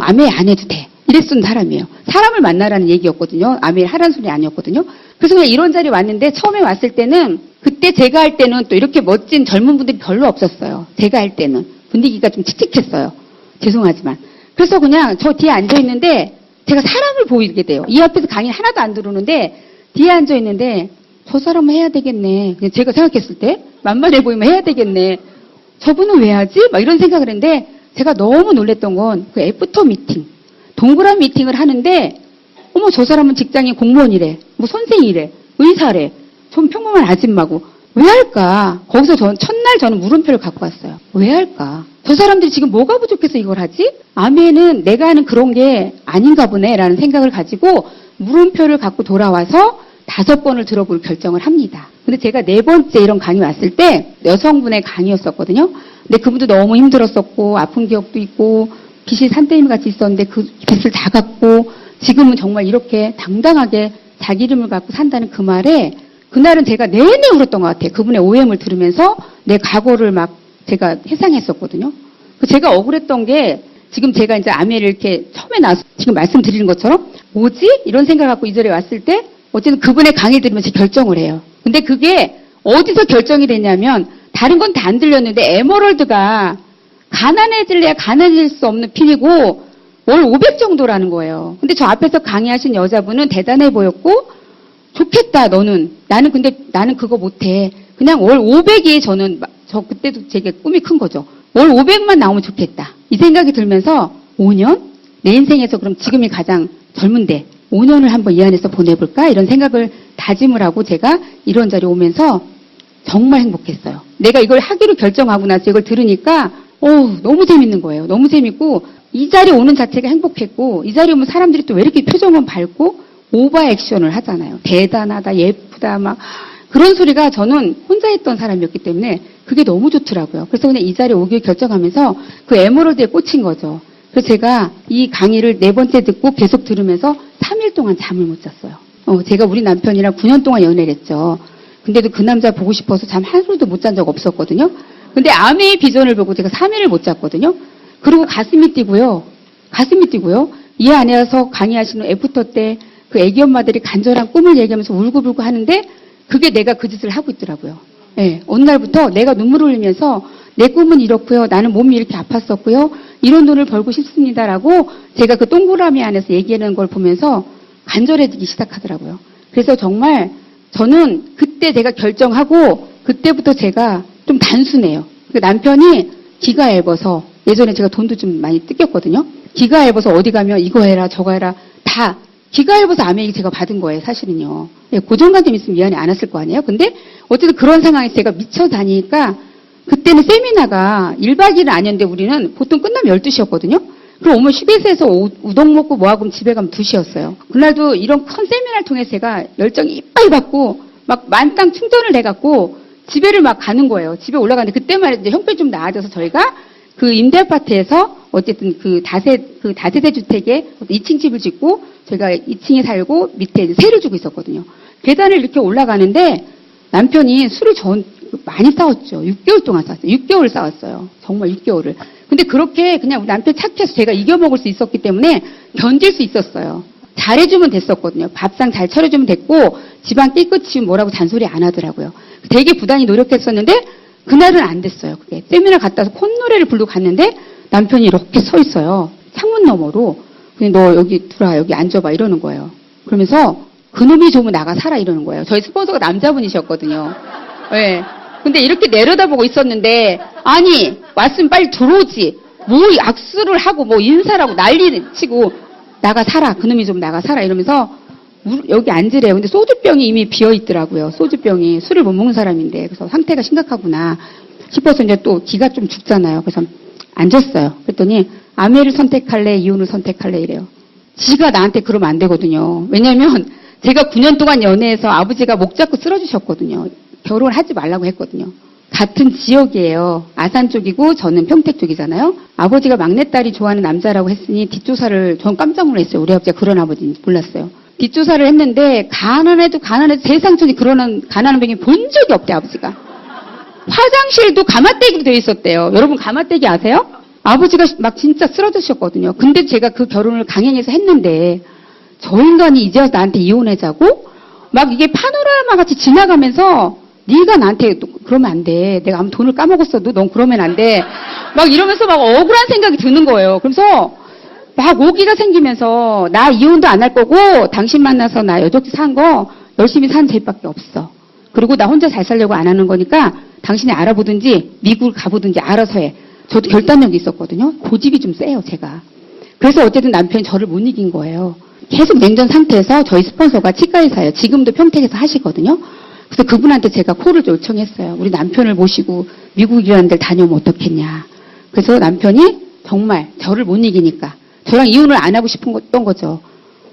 Speaker 1: 아메 안 해도 돼. 이랬던 사람이에요. 사람을 만나라는 얘기였거든요. 아메 하라는 소리 아니었거든요. 그래서 그냥 이런 자리에 왔는데 처음에 왔을 때는 그때 제가 할 때는 또 이렇게 멋진 젊은 분들이 별로 없었어요. 제가 할 때는. 분위기가 좀 칙칙했어요. 죄송하지만. 그래서 그냥 저 뒤에 앉아있는데 제가 사람을 보이게 돼요. 이 앞에서 강의 하나도 안 들어오는데 뒤에 앉아있는데 저 사람은 해야 되겠네. 그냥 제가 생각했을 때 만만해 보이면 해야 되겠네. 저분은 왜 하지? 막 이런 생각을 했는데 제가 너무 놀랬던 건 그 애프터 미팅. 동그란 미팅을 하는데 어머 저 사람은 직장인 공무원이래. 뭐 선생이래. 의사래. 전 평범한 아줌마고. 왜 할까? 거기서 첫날 저는 물음표를 갖고 왔어요. 왜 할까? 저 사람들이 지금 뭐가 부족해서 이걸 하지? 아메는 내가 하는 그런 게 아닌가 보네 라는 생각을 가지고 물음표를 갖고 돌아와서 5번을 들어볼 결정을 합니다. 근데 제가 4번째 이런 강의 왔을 때 여성분의 강의였었거든요. 근데 그분도 너무 힘들었었고 아픈 기억도 있고 빚이 산더미 같이 있었는데 그 빚을 다 갚고 지금은 정말 이렇게 당당하게 자기 이름을 갖고 산다는 그 말에 그날은 제가 내내 울었던 것 같아요. 그분의 OM을 들으면서 내 과거를 막 제가 회상했었거든요. 제가 억울했던 게 지금 제가 이제 아메를 이렇게 처음에 나와서 지금 말씀드리는 것처럼 뭐지? 이런 생각을 갖고 이 자리에 왔을 때 어쨌든 그분의 강의를 들으면서 결정을 해요. 근데 그게 어디서 결정이 됐냐면 다른 건 다 안 들렸는데 에머럴드가 가난해질래야 가난해질 수 없는 필이고 월 500 정도라는 거예요. 근데 저 앞에서 강의하신 여자분은 대단해 보였고 좋겠다 너는. 나는 그거 못해. 그냥 월 500이 저 그때도 제게 꿈이 큰 거죠. 월 500만 나오면 좋겠다. 이 생각이 들면서 5년? 내 인생에서 그럼 지금이 가장 젊은데 5년을 한번 이 안에서 보내볼까? 이런 생각을 다짐을 하고 제가 이런 자리에 오면서 정말 행복했어요. 내가 이걸 하기로 결정하고 나서 이걸 들으니까 너무 재밌는 거예요. 너무 재밌고 이 자리에 오는 자체가 행복했고 이 자리에 오면 사람들이 또 왜 이렇게 표정은 밝고 오버 액션을 하잖아요. 대단하다, 예쁘다, 막 그런 소리가 저는 혼자 했던 사람이었기 때문에 그게 너무 좋더라고요. 그래서 그냥 이 자리에 오기로 결정하면서 그 에메랄드에 꽂힌 거죠. 그래서 제가 이 강의를 4번째 듣고 계속 들으면서 3일 동안 잠을 못 잤어요. 제가 우리 남편이랑 9년 동안 연애를 했죠. 근데도 그 남자 보고 싶어서 잠 하루도 못 잔 적 없었거든요. 근데 아메의 비전을 보고 제가 3일을 못 잤거든요. 그리고 가슴이 뛰고요. 이 안에서 강의하시는 애프터 때 그 애기 엄마들이 간절한 꿈을 얘기하면서 울고불고 하는데 그게 내가 그 짓을 하고 있더라고요. 네, 어느 날부터 내가 눈물을 흘리면서 내 꿈은 이렇고요. 나는 몸이 이렇게 아팠었고요. 이런 돈을 벌고 싶습니다라고 제가 그 동그라미 안에서 얘기하는 걸 보면서 간절해지기 시작하더라고요. 그래서 정말 저는 그때 제가 결정하고 그때부터 제가 좀 단순해요. 남편이 기가 얇아서 예전에 제가 돈도 좀 많이 뜯겼거든요. 기가 얇아서 어디 가면 이거 해라 저거 해라 다 기가 얇아서 아메이 제가 받은 거예요. 사실은요. 고정관념 있으면 미안해 안 했을 거 아니에요. 근데 어쨌든 그런 상황에서 제가 미쳐 다니니까 그때는 세미나가 1박 2일은 아니었는데 우리는 보통 끝나면 12시였거든요. 그럼 오면 휴게소에서 우동 먹고 뭐하고 집에 가면 2시였어요. 그날도 이런 큰 세미나를 통해서 제가 열정이 이빨 받고 막 만땅 충전을 해갖고 집에를 막 가는 거예요. 집에 올라가는데 그때만 이제 형편이 좀 나아져서 저희가 그 임대 아파트에서 어쨌든 그 다세대 주택에 2층 집을 짓고 저희가 2층에 살고 밑에 이제 세를 주고 있었거든요. 계단을 이렇게 올라가는데 남편이 술을 많이 싸웠죠. 6개월 동안 싸웠어요. 6개월 싸웠어요. 정말 6개월을. 근데 그렇게 그냥 우리 남편 착해서 제가 이겨먹을 수 있었기 때문에 견딜 수 있었어요. 잘해주면 됐었거든요. 밥상 잘 차려주면 됐고 집안 깨끗이 뭐라고 잔소리 안 하더라고요. 되게 부단히 노력했었는데 그날은 안 됐어요. 그게 세미나 갔다 와서 콧노래를 부르고 갔는데 남편이 이렇게 서 있어요. 창문 너머로. 그냥 너 여기 들어와 여기 앉아봐 이러는 거예요. 그러면서 그놈이 좋으면 나가 살아 이러는 거예요. 저희 스폰서가 남자분이셨거든요. 네. 근데 이렇게 내려다보고 있었는데 아니 왔으면 빨리 들어오지. 뭐 악수를 하고 뭐 인사를 하고 난리 치고 나가 살아. 그놈이 좀 나가 살아 이러면서 여기 앉으래요. 근데 소주병이 이미 비어 있더라고요. 소주병이 술을 못 먹는 사람인데 그래서 상태가 심각하구나 싶어서 이제 또 기가 좀 죽잖아요. 그래서 앉았어요. 그랬더니 아내를 선택할래 이혼을 선택할래 이래요. 지가 나한테 그러면 안 되거든요. 왜냐면 제가 9년 동안 연애해서 아버지가 목 잡고 쓸어주셨거든요. 결혼하지 말라고 했거든요. 같은 지역이에요. 아산 쪽이고 저는 평택 쪽이잖아요. 아버지가 막내딸이 좋아하는 남자라고 했으니 뒷조사를 전 깜짝 놀랐어요. 우리 아버지가 그런 아버지인지 몰랐어요. 뒷조사를 했는데 가난해도 세상천지 그러는 가난한 병이 본 적이 없대 아버지가. 화장실도 가마떼기로 되어 있었대요. 여러분 가마떼기 아세요? 아버지가 막 진짜 쓰러지셨거든요. 근데 제가 그 결혼을 강행해서 했는데 저 인간이 이제 와서 나한테 이혼하자고 막 이게 파노라마 같이 지나가면서 네가 나한테 그러면 안 돼. 내가 아무 돈을 까먹었어도 넌 그러면 안 돼. 막 이러면서 막 억울한 생각이 드는 거예요. 그래서 막 오기가 생기면서 나 이혼도 안 할 거고 당신 만나서 나 여적지 산 거 열심히 산 죄밖에 없어. 그리고 나 혼자 잘 살려고 안 하는 거니까 당신이 알아보든지 미국을 가보든지 알아서 해. 저도 결단력이 있었거든요. 고집이 좀 세요 제가. 그래서 어쨌든 남편이 저를 못 이긴 거예요. 계속 냉전 상태에서 저희 스폰서가 치과의사예요. 지금도 평택에서 하시거든요. 그래서 그분한테 제가 콜을 요청했어요. 우리 남편을 모시고 미국이라는 데를 다녀오면 어떻겠냐. 그래서 남편이 정말 저를 못 이기니까 저랑 이혼을 안 하고 싶었던 거죠.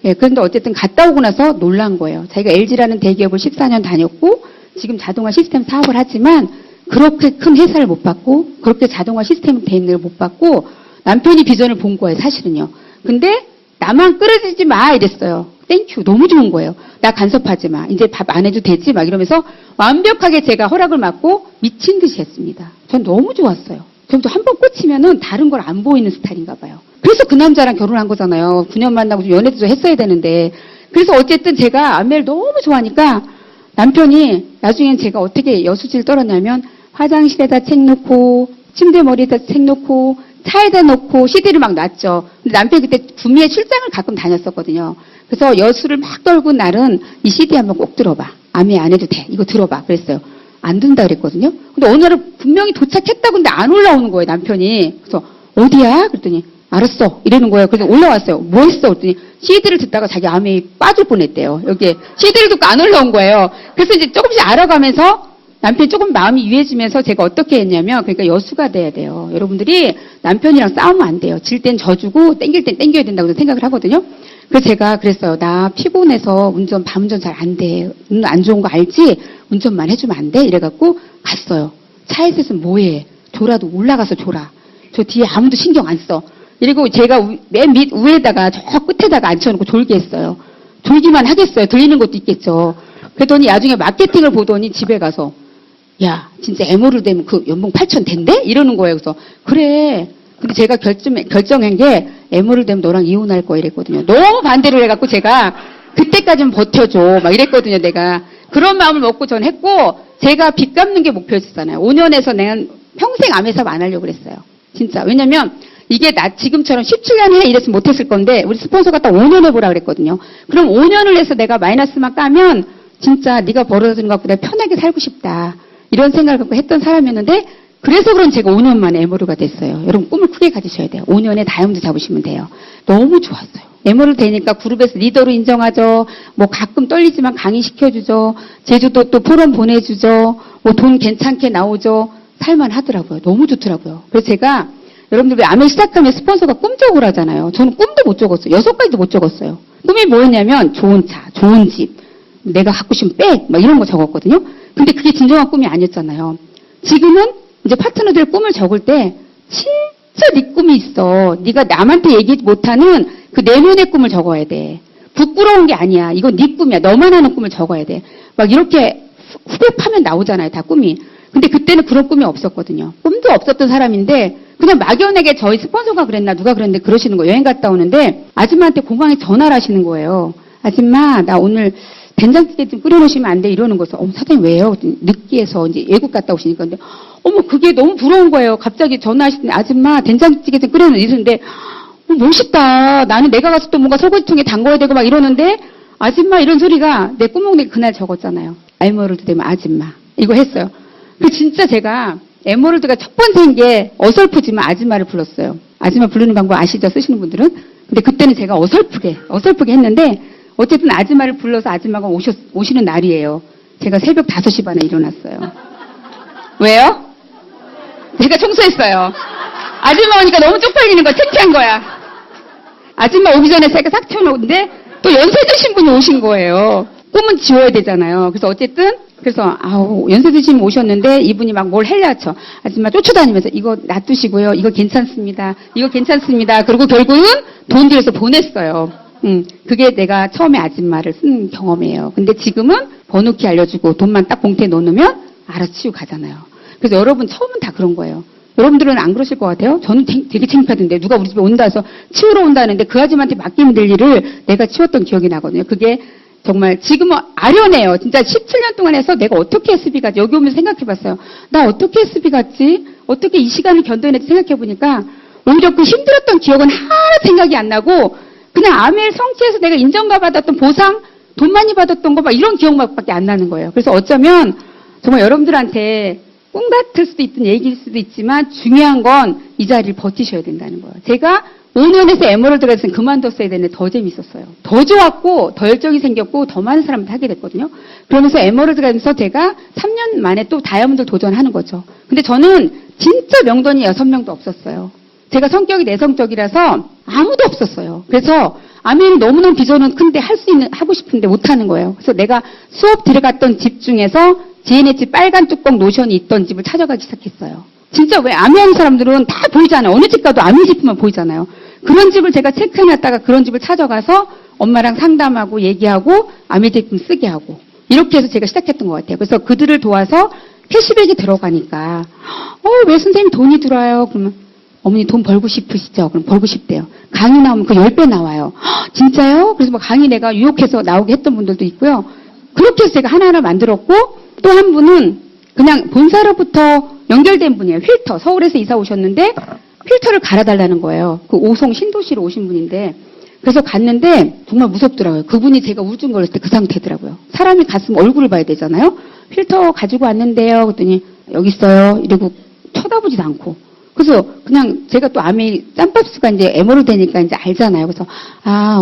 Speaker 1: 예, 그런데 어쨌든 갔다 오고 나서 놀란 거예요. 자기가 LG라는 대기업을 14년 다녔고 지금 자동화 시스템 사업을 하지만 그렇게 큰 회사를 못 받고 그렇게 자동화 시스템 돼 있는 걸 못 받고 남편이 비전을 본 거예요. 사실은요. 근데 나만 끌어들이지 마 이랬어요. 땡큐 너무 좋은 거예요. 나 간섭하지 마. 이제 밥 안 해도 되지 막 이러면서 완벽하게 제가 허락을 받고 미친 듯이 했습니다. 전 너무 좋았어요. 전 또 한 번 꽂히면은 다른 걸 안 보이는 스타일인가 봐요. 그래서 그 남자랑 결혼한 거잖아요. 9년 만나고 좀 연애도 좀 했어야 되는데. 그래서 어쨌든 제가 안매를 너무 좋아하니까 남편이 나중엔 제가 어떻게 여수지를 떨었냐면 화장실에다 책 놓고 침대 머리에다 책 놓고 차에다 놓고 CD를 막 놨죠. 근데 남편이 그때 구미에 출장을 가끔 다녔었거든요. 그래서 여수를 막 떨고 날은 이 CD 한번 꼭 들어봐. 아미 안 해도 돼. 이거 들어봐. 그랬어요. 안 든다 그랬거든요. 근데 어느 날은 분명히 도착했다고 근데 안 올라오는 거예요. 남편이. 그래서 어디야? 그랬더니 알았어. 이러는 거예요. 그래서 올라왔어요. 뭐 했어? 그랬더니 CD를 듣다가 자기 암이 빠질 뻔했대요. 여기에 CD를 듣고 안 올라온 거예요. 그래서 이제 조금씩 알아가면서 남편이 조금 마음이 유해지면서 제가 어떻게 했냐면 그러니까 여수가 돼야 돼요. 여러분들이 남편이랑 싸우면 안 돼요. 질 땐 져주고 땡길 땐 땡겨야 된다고 생각을 하거든요. 그래서 제가 그랬어요. 나 피곤해서 밤 운전 잘 안 돼. 눈 안 좋은 거 알지? 운전만 해주면 안 돼? 이래갖고 갔어요. 차에서 있으면 뭐해? 졸아도 올라가서 졸아. 저 뒤에 아무도 신경 안 써. 그리고 제가 맨 밑 위에다가 저 끝에다가 앉혀놓고 졸게 했어요. 졸기만 하겠어요. 들리는 것도 있겠죠. 그랬더니 나중에 마케팅을 보더니 집에 가서 야 진짜 에모를 되면 그 연봉 8천 된대? 이러는 거예요. 그래서 그래. 근데 제가 결정한 게 에모를 되면 너랑 이혼할 거야 이랬거든요. 너무 반대를 해갖고 제가 그때까지는 버텨줘 막 이랬거든요. 내가 그런 마음을 먹고 전 했고 제가 빚 갚는 게 목표였잖아요. 5년에서 내가 평생 암회사업 안 하려고 그랬어요. 진짜. 왜냐면 이게 나 지금처럼 17년 해 이랬으면 못했을 건데 우리 스폰서가 딱 5년 해보라 그랬거든요. 그럼 5년을 해서 내가 마이너스만 까면 진짜 네가 벌어들인 것보다 편하게 살고 싶다. 이런 생각을 갖고 했던 사람이었는데 그래서 그런 제가 5년 만에 에모르가 됐어요. 여러분 꿈을 크게 가지셔야 돼요. 5년에 다이아몬드 잡으시면 돼요. 너무 좋았어요. 에모르 되니까 그룹에서 리더로 인정하죠. 뭐 가끔 떨리지만 강의시켜주죠. 제주도 또 포럼 보내주죠. 뭐 돈 괜찮게 나오죠. 살만하더라고요. 너무 좋더라고요. 그래서 제가 여러분들 왜 암을 시작하면 스폰서가 꿈 적으라 하잖아요. 저는 꿈도 못 적었어요. 6가지도 못 적었어요. 꿈이 뭐였냐면 좋은 차, 좋은 집, 내가 갖고 싶으면 빼. 막 이런 거 적었거든요. 근데 그게 진정한 꿈이 아니었잖아요. 지금은 이제 파트너들 꿈을 적을 때 진짜 네 꿈이 있어. 네가 남한테 얘기 못하는 그 내면의 꿈을 적어야 돼. 부끄러운 게 아니야. 이건 네 꿈이야. 너만 아는 꿈을 적어야 돼. 막 이렇게 후배 파면 나오잖아요. 다 꿈이. 근데 그때는 그런 꿈이 없었거든요. 꿈도 없었던 사람인데 그냥 막연하게 저희 스폰서가 그랬나 누가 그랬는데 그러시는 거예요. 여행 갔다 오는데 아줌마한테 공항에 전화를 하시는 거예요. 아줌마 나 오늘 된장찌개 좀 끓여놓으시면 안 돼 이러는 거죠. 사장님 왜요? 느끼해서 이제 외국 갔다 오시니까 근데 그게 너무 부러운 거예요. 갑자기 전화하시는데 아줌마 된장찌개 좀 끓여놓으면 이러는데 멋있다. 나는 내가 가서 또 뭔가 설거지통에 담궈야 되고 막 이러는데 아줌마 이런 소리가 내 꿈몽에 그날 적었잖아요. 에메랄드 되면 아줌마 이거 했어요. 그 진짜 제가 에메랄드가 첫 번째인 게 어설프지만 아줌마를 불렀어요. 아줌마 부르는 방법 아시죠? 쓰시는 분들은? 근데 그때는 제가 어설프게 했는데 어쨌든 아줌마를 불러서 아줌마가 오시는 날이에요. 제가 새벽 5시 반에 일어났어요. 왜요? 제가 청소했어요. 아줌마 오니까 너무 쪽팔리는 거야. 창피한 거야. 아줌마 오기 전에 제가 싹 채워놓는데 또 연세 드신 분이 오신 거예요. 꿈은 지워야 되잖아요. 그래서 어쨌든 연세 드신 분 오셨는데 이분이 막 뭘 헬려쳐. 아줌마 쫓아다니면서 이거 놔두시고요. 이거 괜찮습니다. 이거 괜찮습니다. 그리고 결국은 돈 들여서 보냈어요. 그게 내가 처음에 아줌마를 쓴 경험이에요. 근데 지금은 번호키 알려주고 돈만 딱 봉투에 넣어놓으면 알아치우고 가잖아요. 그래서 여러분 처음은 다 그런 거예요. 여러분들은 안 그러실 것 같아요? 저는 되게 창피하던데 누가 우리 집에 온다 해서 치우러 온다는데 그 아줌마한테 맡기면 될 일을 내가 치웠던 기억이 나거든요. 그게 정말 지금은 아련해요. 진짜 17년 동안 해서 내가 어떻게 SB 갔지? 여기 오면서 생각해봤어요. 나 어떻게 SB 갔지? 어떻게 이 시간을 견뎌냈지? 생각해보니까 오히려 그 힘들었던 기억은 하나도 생각이 안 나고 그냥 아멜 성취해서 내가 인정과 받았던 보상, 돈 많이 받았던 거 막 이런 기억밖에 안 나는 거예요. 그래서 어쩌면 정말 여러분들한테 꿈 같을 수도 있든 얘기일 수도 있지만 중요한 건 이 자리를 버티셔야 된다는 거예요. 제가 5년에서 에메랄드가 있으면 그만뒀어야 되는데 더 재밌었어요. 더 좋았고 더 열정이 생겼고 더 많은 사람한테 하게 됐거든요. 그러면서 에메랄드가 있으면서 제가 3년 만에 또 다이아몬드 도전하는 거죠. 근데 저는 진짜 명돈이 6명도 없었어요. 제가 성격이 내성적이라서 아무도 없었어요. 그래서 아멘이 너무너무 비전은 큰데 하고 싶은데 못하는 거예요. 그래서 내가 수업 들어갔던 집 중에서 GNH 빨간 뚜껑 노션이 있던 집을 찾아가기 시작했어요. 진짜 왜 아미하는 사람들은 다 보이잖아요. 어느 집 가도 아미 제품만 보이잖아요. 그런 집을 제가 체크해놨다가 그런 집을 찾아가서 엄마랑 상담하고 얘기하고 아미 제품 쓰게 하고 이렇게 해서 제가 시작했던 것 같아요. 그래서 그들을 도와서 캐시백이 들어가니까 왜 선생님 돈이 들어와요? 그러면 어머니 돈 벌고 싶으시죠? 그럼 벌고 싶대요. 강의 나오면 그 10배 나와요. 진짜요? 그래서 뭐 강의 내가 유혹해서 나오게 했던 분들도 있고요. 그렇게 해서 제가 하나하나 만들었고 또 한 분은 그냥 본사로부터 연결된 분이에요. 휠터. 서울에서 이사 오셨는데 휠터를 갈아달라는 거예요. 그 오송 신도시로 오신 분인데 그래서 갔는데 정말 무섭더라고요. 그분이 제가 우울증 걸렸을 때 그 상태더라고요. 사람이 갔으면 얼굴을 봐야 되잖아요. 필터 가지고 왔는데요. 그랬더니 여기 있어요. 이러고 쳐다보지도 않고. 그래서 그냥 제가 또 아메 짬밥수가 이제 에머로 되니까 이제 알잖아요. 그래서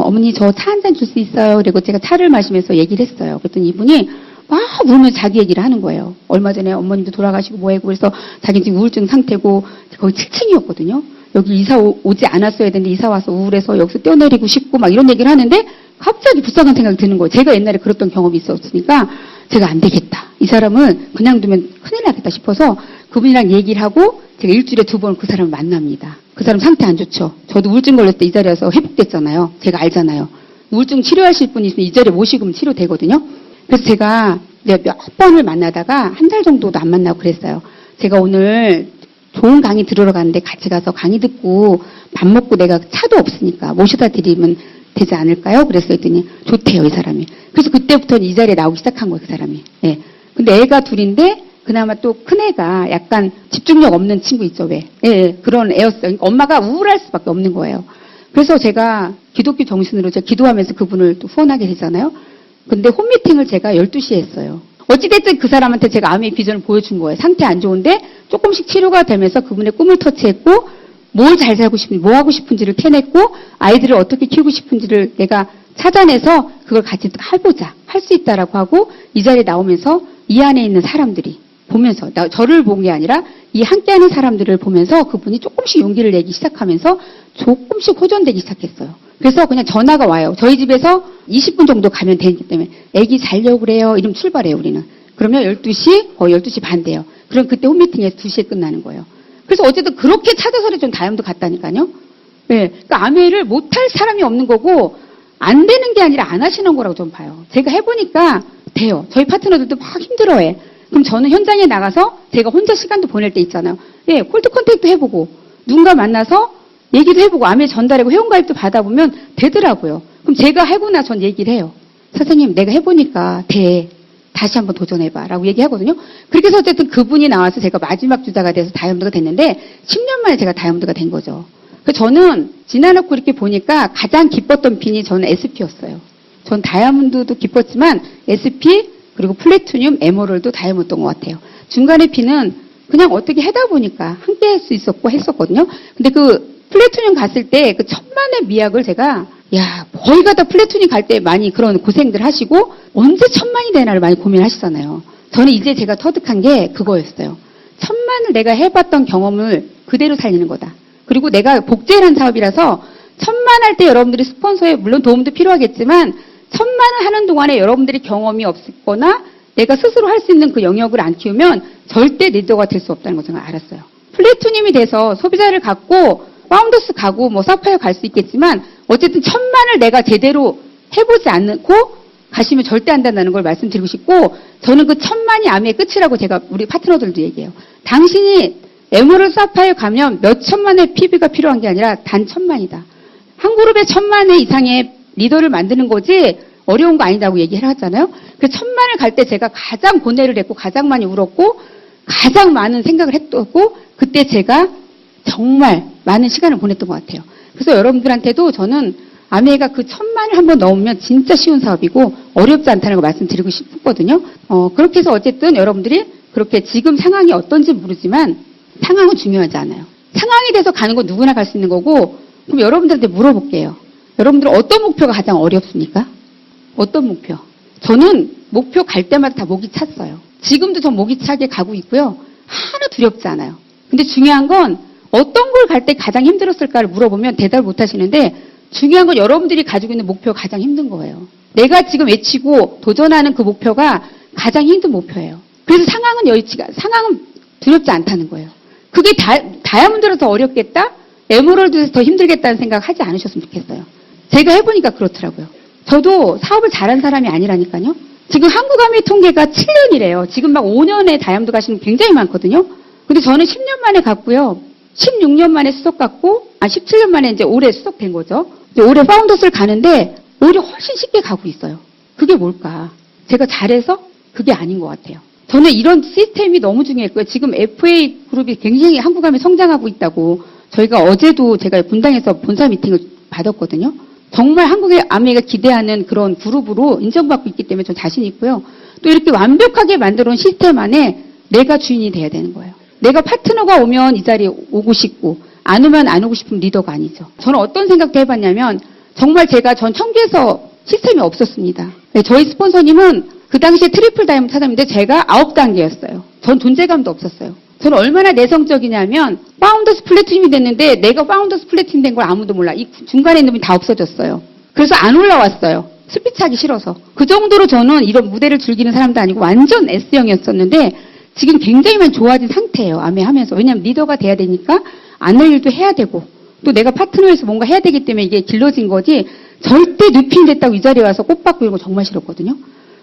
Speaker 1: 어머니 저 차 한 잔 줄 수 있어요. 그리고 제가 차를 마시면서 얘기를 했어요. 그랬더니 이분이 막 울면서 자기 얘기를 하는 거예요. 얼마 전에 어머님도 돌아가시고 뭐하고 그래서 자기 지금 우울증 상태고 거기 7층이었거든요. 여기 이사 오지 않았어야 되는데 이사 와서 우울해서 여기서 뛰어내리고 싶고 막 이런 얘기를 하는데 갑자기 불쌍한 생각이 드는 거예요. 제가 옛날에 그랬던 경험이 있었으니까 제가 안 되겠다. 이 사람은 그냥 두면 큰일 나겠다 싶어서 그분이랑 얘기를 하고 제가 일주일에 2번 그 사람을 만납니다. 그 사람 상태 안 좋죠. 저도 우울증 걸렸을 때 이 자리에 와서 회복됐잖아요. 제가 알잖아요. 우울증 치료하실 분이 있으면 이 자리에 모시고 치료되거든요. 그래서 제가 몇 번을 만나다가 한 달 정도도 안 만나고 그랬어요. 제가 오늘 좋은 강의 들으러 갔는데 같이 가서 강의 듣고 밥 먹고 내가 차도 없으니까 모셔다 드리면 되지 않을까요? 그랬더니 좋대요, 이 사람이. 그래서 그때부터는 이 자리에 나오기 시작한 거예요, 그 사람이. 예. 근데 애가 둘인데 그나마 또 큰 애가 약간 집중력 없는 친구 있죠, 왜? 예, 그런 애였어요. 그러니까 엄마가 우울할 수밖에 없는 거예요. 그래서 제가 기독교 정신으로 제가 기도하면서 그분을 또 후원하게 되잖아요. 근데 홈미팅을 제가 12시에 했어요. 어찌됐든 그 사람한테 제가 암의 비전을 보여준 거예요. 상태 안 좋은데 조금씩 치료가 되면서 그분의 꿈을 터치했고 뭘 잘 살고 싶은지, 뭐 하고 싶은지를 캐냈고 아이들을 어떻게 키우고 싶은지를 내가 찾아내서 그걸 같이 해보자. 할 수 있다라고 하고 이 자리에 나오면서 이 안에 있는 사람들이 보면서, 저를 본 게 아니라 이 함께하는 사람들을 보면서 그분이 조금씩 용기를 내기 시작하면서 조금씩 호전되기 시작했어요. 그래서 그냥 전화가 와요. 저희 집에서 20분 정도 가면 되기 때문에 애기 자려고 그래요. 이러면 출발해요, 우리는. 그러면 12시, 12시 반 돼요. 그럼 그때 홈미팅에서 2시에 끝나는 거예요. 그래서 어쨌든 그렇게 찾아서는 좀 다이아몬드 갔다니까요. 네, 그러니까 아메를 못할 사람이 없는 거고 안 되는 게 아니라 안 하시는 거라고 좀 봐요. 제가 해보니까 돼요. 저희 파트너들도 막 힘들어해. 그럼 저는 현장에 나가서 제가 혼자 시간도 보낼 때 있잖아요. 예, 콜드 컨택도 해보고 누군가 만나서 얘기도 해보고 아메 전달하고 회원가입도 받아보면 되더라고요. 그럼 제가 해보나 전 얘기를 해요. 선생님 내가 해보니까 돼. 다시 한번 도전해봐 라고 얘기하거든요. 그렇게 해서 어쨌든 그분이 나와서 제가 마지막 주자가 돼서 다이아몬드가 됐는데 10년 만에 제가 다이아몬드가 된 거죠. 저는 지나놓고 이렇게 보니까 가장 기뻤던 핀이 저는 SP였어요. 전 다이아몬드도 기뻤지만 SP 그리고 플래티늄, 에메랄드, 다이아몬드였던 것 같아요. 중간에 핀은 그냥 어떻게 하다 보니까 함께 할 수 있었고 했었거든요. 근데 그 플래티늄 갔을 때 그 천만의 미학을 제가 거의 가다 플래티늄 갈 때 많이 그런 고생들 하시고 언제 천만이 되나를 많이 고민하시잖아요. 저는 이제 제가 터득한 게 그거였어요. 천만을 내가 해봤던 경험을 그대로 살리는 거다. 그리고 내가 복제란 사업이라서 천만 할 때 여러분들이 스폰서에 물론 도움도 필요하겠지만 천만을 하는 동안에 여러분들이 경험이 없거나 내가 스스로 할 수 있는 그 영역을 안 키우면 절대 리더가 될 수 없다는 걸 제가 알았어요. 플래티늄이 돼서 소비자를 갖고 파운더스 가고 뭐 사파이어 갈 수 있겠지만 어쨌든 천만을 내가 제대로 해보지 않고 가시면 절대 안 된다는 걸 말씀드리고 싶고 저는 그 천만이 아메의 끝이라고 제가 우리 파트너들도 얘기해요. 당신이 에메랄드 사파이어 가면 몇 천만의 PB가 필요한 게 아니라 단 천만이다. 한 그룹에 천만의 이상의 리더를 만드는 거지 어려운 거 아니다고 얘기를 하잖아요. 그 천만을 갈 때 제가 가장 고뇌를 했고 가장 많이 울었고 가장 많은 생각을 했고 그때 제가 정말 많은 시간을 보냈던 것 같아요. 그래서 여러분들한테도 저는 아메가 그 천만을 한번 넣으면 진짜 쉬운 사업이고 어렵지 않다는 걸 말씀드리고 싶거든요. 그렇게 해서 어쨌든 여러분들이 그렇게 지금 상황이 어떤지 모르지만 상황은 중요하지 않아요. 상황이 돼서 가는 건 누구나 갈 수 있는 거고 그럼 여러분들한테 물어볼게요. 여러분들은 어떤 목표가 가장 어렵습니까? 어떤 목표? 저는 목표 갈 때마다 다 목이 찼어요. 지금도 전 목이 차게 가고 있고요. 하나 두렵지 않아요. 근데 중요한 건 어떤 걸 갈 때 가장 힘들었을까를 물어보면 대답을 못 하시는데 중요한 건 여러분들이 가지고 있는 목표가 가장 힘든 거예요. 내가 지금 외치고 도전하는 그 목표가 가장 힘든 목표예요. 그래서 상황은 두렵지 않다는 거예요. 그게 다이아몬드로 더 어렵겠다? 에메랄드에서 더 힘들겠다는 생각 하지 않으셨으면 좋겠어요. 제가 해보니까 그렇더라고요. 저도 사업을 잘한 사람이 아니라니까요. 지금 한국아메 통계가 7년이래요. 지금 막 5년에 다이아몬드 가시는 분 굉장히 많거든요. 근데 저는 10년 만에 갔고요. 16년 만에 수석 갔고, 17년 만에 이제 올해 수석된 거죠. 이제 올해 파운더스를 가는데, 오히려 훨씬 쉽게 가고 있어요. 그게 뭘까? 제가 잘해서? 그게 아닌 것 같아요. 저는 이런 시스템이 너무 중요했고요. 지금 FA 그룹이 굉장히 한국아메 성장하고 있다고, 저희가 어제도 제가 분당에서 본사 미팅을 받았거든요. 정말 한국의 아메가 기대하는 그런 그룹으로 인정받고 있기 때문에 전 자신 있고요. 또 이렇게 완벽하게 만들어 온 시스템 안에 내가 주인이 돼야 되는 거예요. 내가 파트너가 오면 이 자리에 오고 싶고 안 오면 안 오고 싶은 리더가 아니죠. 저는 어떤 생각도 해봤냐면 정말 전 청주에서 시스템이 없었습니다. 네, 저희 스폰서님은 그 당시에 트리플 다이아몬드 찾았는데 제가 9단계였어요. 전 존재감도 없었어요. 저는 얼마나 내성적이냐면 파운더스 플래티늄이 됐는데 내가 파운더스 플래티늄 된 걸 아무도 몰라. 이 중간에 있는 분이 다 없어졌어요. 그래서 안 올라왔어요. 스피치하기 싫어서. 그 정도로 저는 이런 무대를 즐기는 사람도 아니고 완전 S형이었었는데 지금 굉장히 많이 좋아진 상태예요. 아메 하면서. 왜냐하면 리더가 돼야 되니까 안 할 일도 해야 되고 또 내가 파트너에서 뭔가 해야 되기 때문에 이게 길러진 거지 절대 뉴핀 됐다고 이 자리에 와서 꽃받고 이런 거 정말 싫었거든요.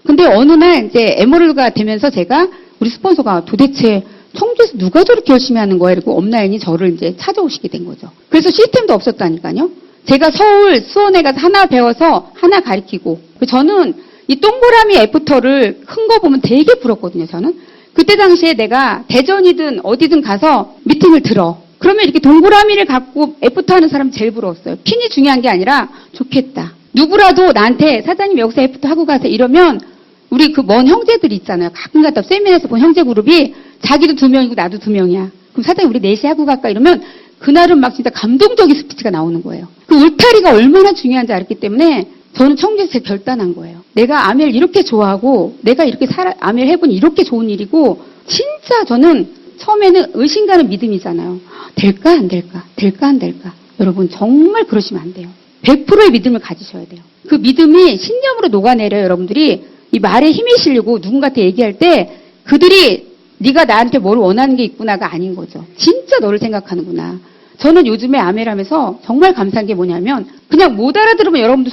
Speaker 1: 근데 어느 날 이제 에메랄드가 되면서 제가 우리 스폰서가 도대체 청주에서 누가 저렇게 열심히 하는 거야? 이러고 업라인이 저를 이제 찾아오시게 된 거죠. 그래서 시스템도 없었다니까요. 제가 서울, 수원에 가서 하나 배워서 하나 가르치고 저는 이 동그라미 애프터를 큰 거 보면 되게 부럽거든요. 저는. 그때 당시에 내가 대전이든 어디든 가서 미팅을 들어. 그러면 이렇게 동그라미를 갖고 애프터 하는 사람 제일 부러웠어요. 핀이 중요한 게 아니라 좋겠다. 누구라도 나한테 사장님 여기서 애프터 하고 가세요. 이러면 우리 그 먼 형제들이 있잖아요. 가끔 갔다 세미나에서 본 형제 그룹이 자기도 2명이고 나도 2명이야. 그럼 사장님 우리 넷이 하고 갈까? 이러면 그날은 막 진짜 감동적인 스피치가 나오는 거예요. 그 울타리가 얼마나 중요한지 알기 때문에 저는 청주에서 결단한 거예요. 내가 아메를 이렇게 좋아하고 내가 이렇게 아메를 해보니 이렇게 좋은 일이고 진짜 저는 처음에는 의심가는 믿음이잖아요. 될까 안 될까? 될까 안 될까? 여러분 정말 그러시면 안 돼요. 100%의 믿음을 가지셔야 돼요. 그 믿음이 신념으로 녹아내려요. 여러분들이 이 말에 힘이 실리고 누군가한테 얘기할 때 그들이 네가 나한테 뭘 원하는 게 있구나가 아닌 거죠. 진짜 너를 생각하는구나. 저는 요즘에 아메를 하면서 정말 감사한 게 뭐냐면 그냥 못 알아들으면 여러분들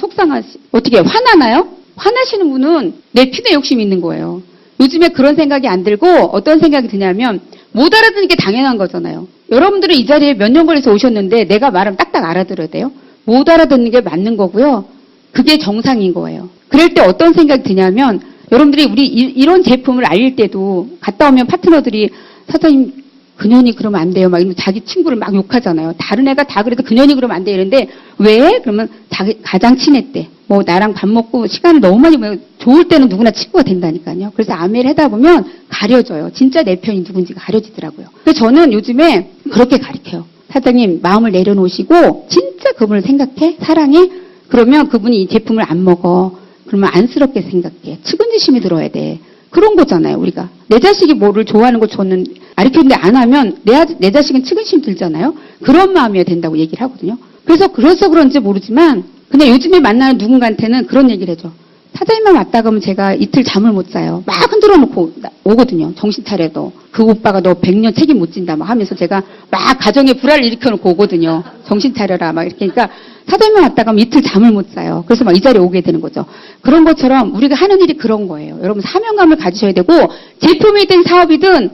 Speaker 1: 어떻게 화나나요? 화나시는 분은 내 피내 욕심이 있는 거예요. 요즘에 그런 생각이 안 들고 어떤 생각이 드냐면 못 알아듣는 게 당연한 거잖아요. 여러분들은 이 자리에 몇 년 걸려서 오셨는데 내가 말하면 딱딱 알아들어야 돼요. 못 알아듣는 게 맞는 거고요. 그게 정상인 거예요. 그럴 때 어떤 생각이 드냐면 여러분들이 우리 이런 제품을 알릴 때도 갔다 오면 파트너들이 사장님 그년이 그러면 안 돼요. 막 이러면 자기 친구를 막 욕하잖아요. 다른 애가 다 그래도 그년이 그러면 안 돼. 이런데 왜? 그러면 자기 가장 친했대. 뭐 나랑 밥 먹고 시간을 너무 많이 보내고 좋을 때는 누구나 친구가 된다니까요. 그래서 아메를 하다 보면 가려져요. 진짜 내 편이 누군지가 가려지더라고요. 그래서 저는 요즘에 그렇게 가르쳐요. 사장님 마음을 내려놓으시고 진짜 그분을 생각해. 사랑해. 그러면 그분이 이 제품을 안 먹어. 그러면 안쓰럽게 생각해. 측은지심이 들어야 돼. 그런 거잖아요, 우리가. 내 자식이 뭐를 좋아하는 걸 저는 가르쳤는데 안 하면 내 자식은 측은심 들잖아요. 그런 마음이어야 된다고 얘기를 하거든요. 그래서 그런지 모르지만 그냥 요즘에 만나는 누군가한테는 그런 얘기를 해줘. 사장님만 왔다 가면 제가 이틀 잠을 못 자요. 막 흔들어 놓고 오거든요. 정신 차려도. 그 오빠가 너 100년 책임 못 진다 막 하면서 제가 막 가정에 불화를 일으켜 놓고 오거든요. 정신 차려라 막 이렇게. 그러니까 사장님만 왔다 가면 이틀 잠을 못 자요. 그래서 막 이 자리에 오게 되는 거죠. 그런 것처럼 우리가 하는 일이 그런 거예요. 여러분 사명감을 가지셔야 되고 제품이든 사업이든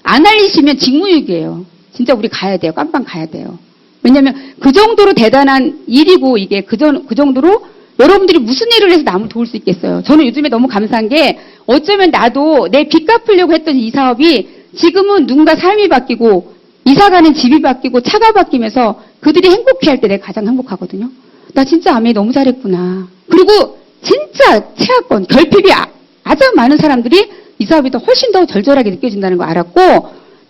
Speaker 1: 안 알리시면 직무유기예요. 진짜 우리 가야 돼요. 깜빵 가야 돼요. 왜냐하면 그 정도로 대단한 일이고 이게 그 정도로 여러분들이 무슨 일을 해서 남을 도울 수 있겠어요. 저는 요즘에 너무 감사한 게 어쩌면 나도 내 빚 갚으려고 했던 이 사업이 지금은 누군가 삶이 바뀌고 이사 가는 집이 바뀌고 차가 바뀌면서 그들이 행복해할 때 내가 가장 행복하거든요. 나 진짜 아메 너무 잘했구나. 그리고 진짜 최하권, 결핍이 아주 많은 사람들이 이 사업이 더 훨씬 더 절절하게 느껴진다는 거 알았고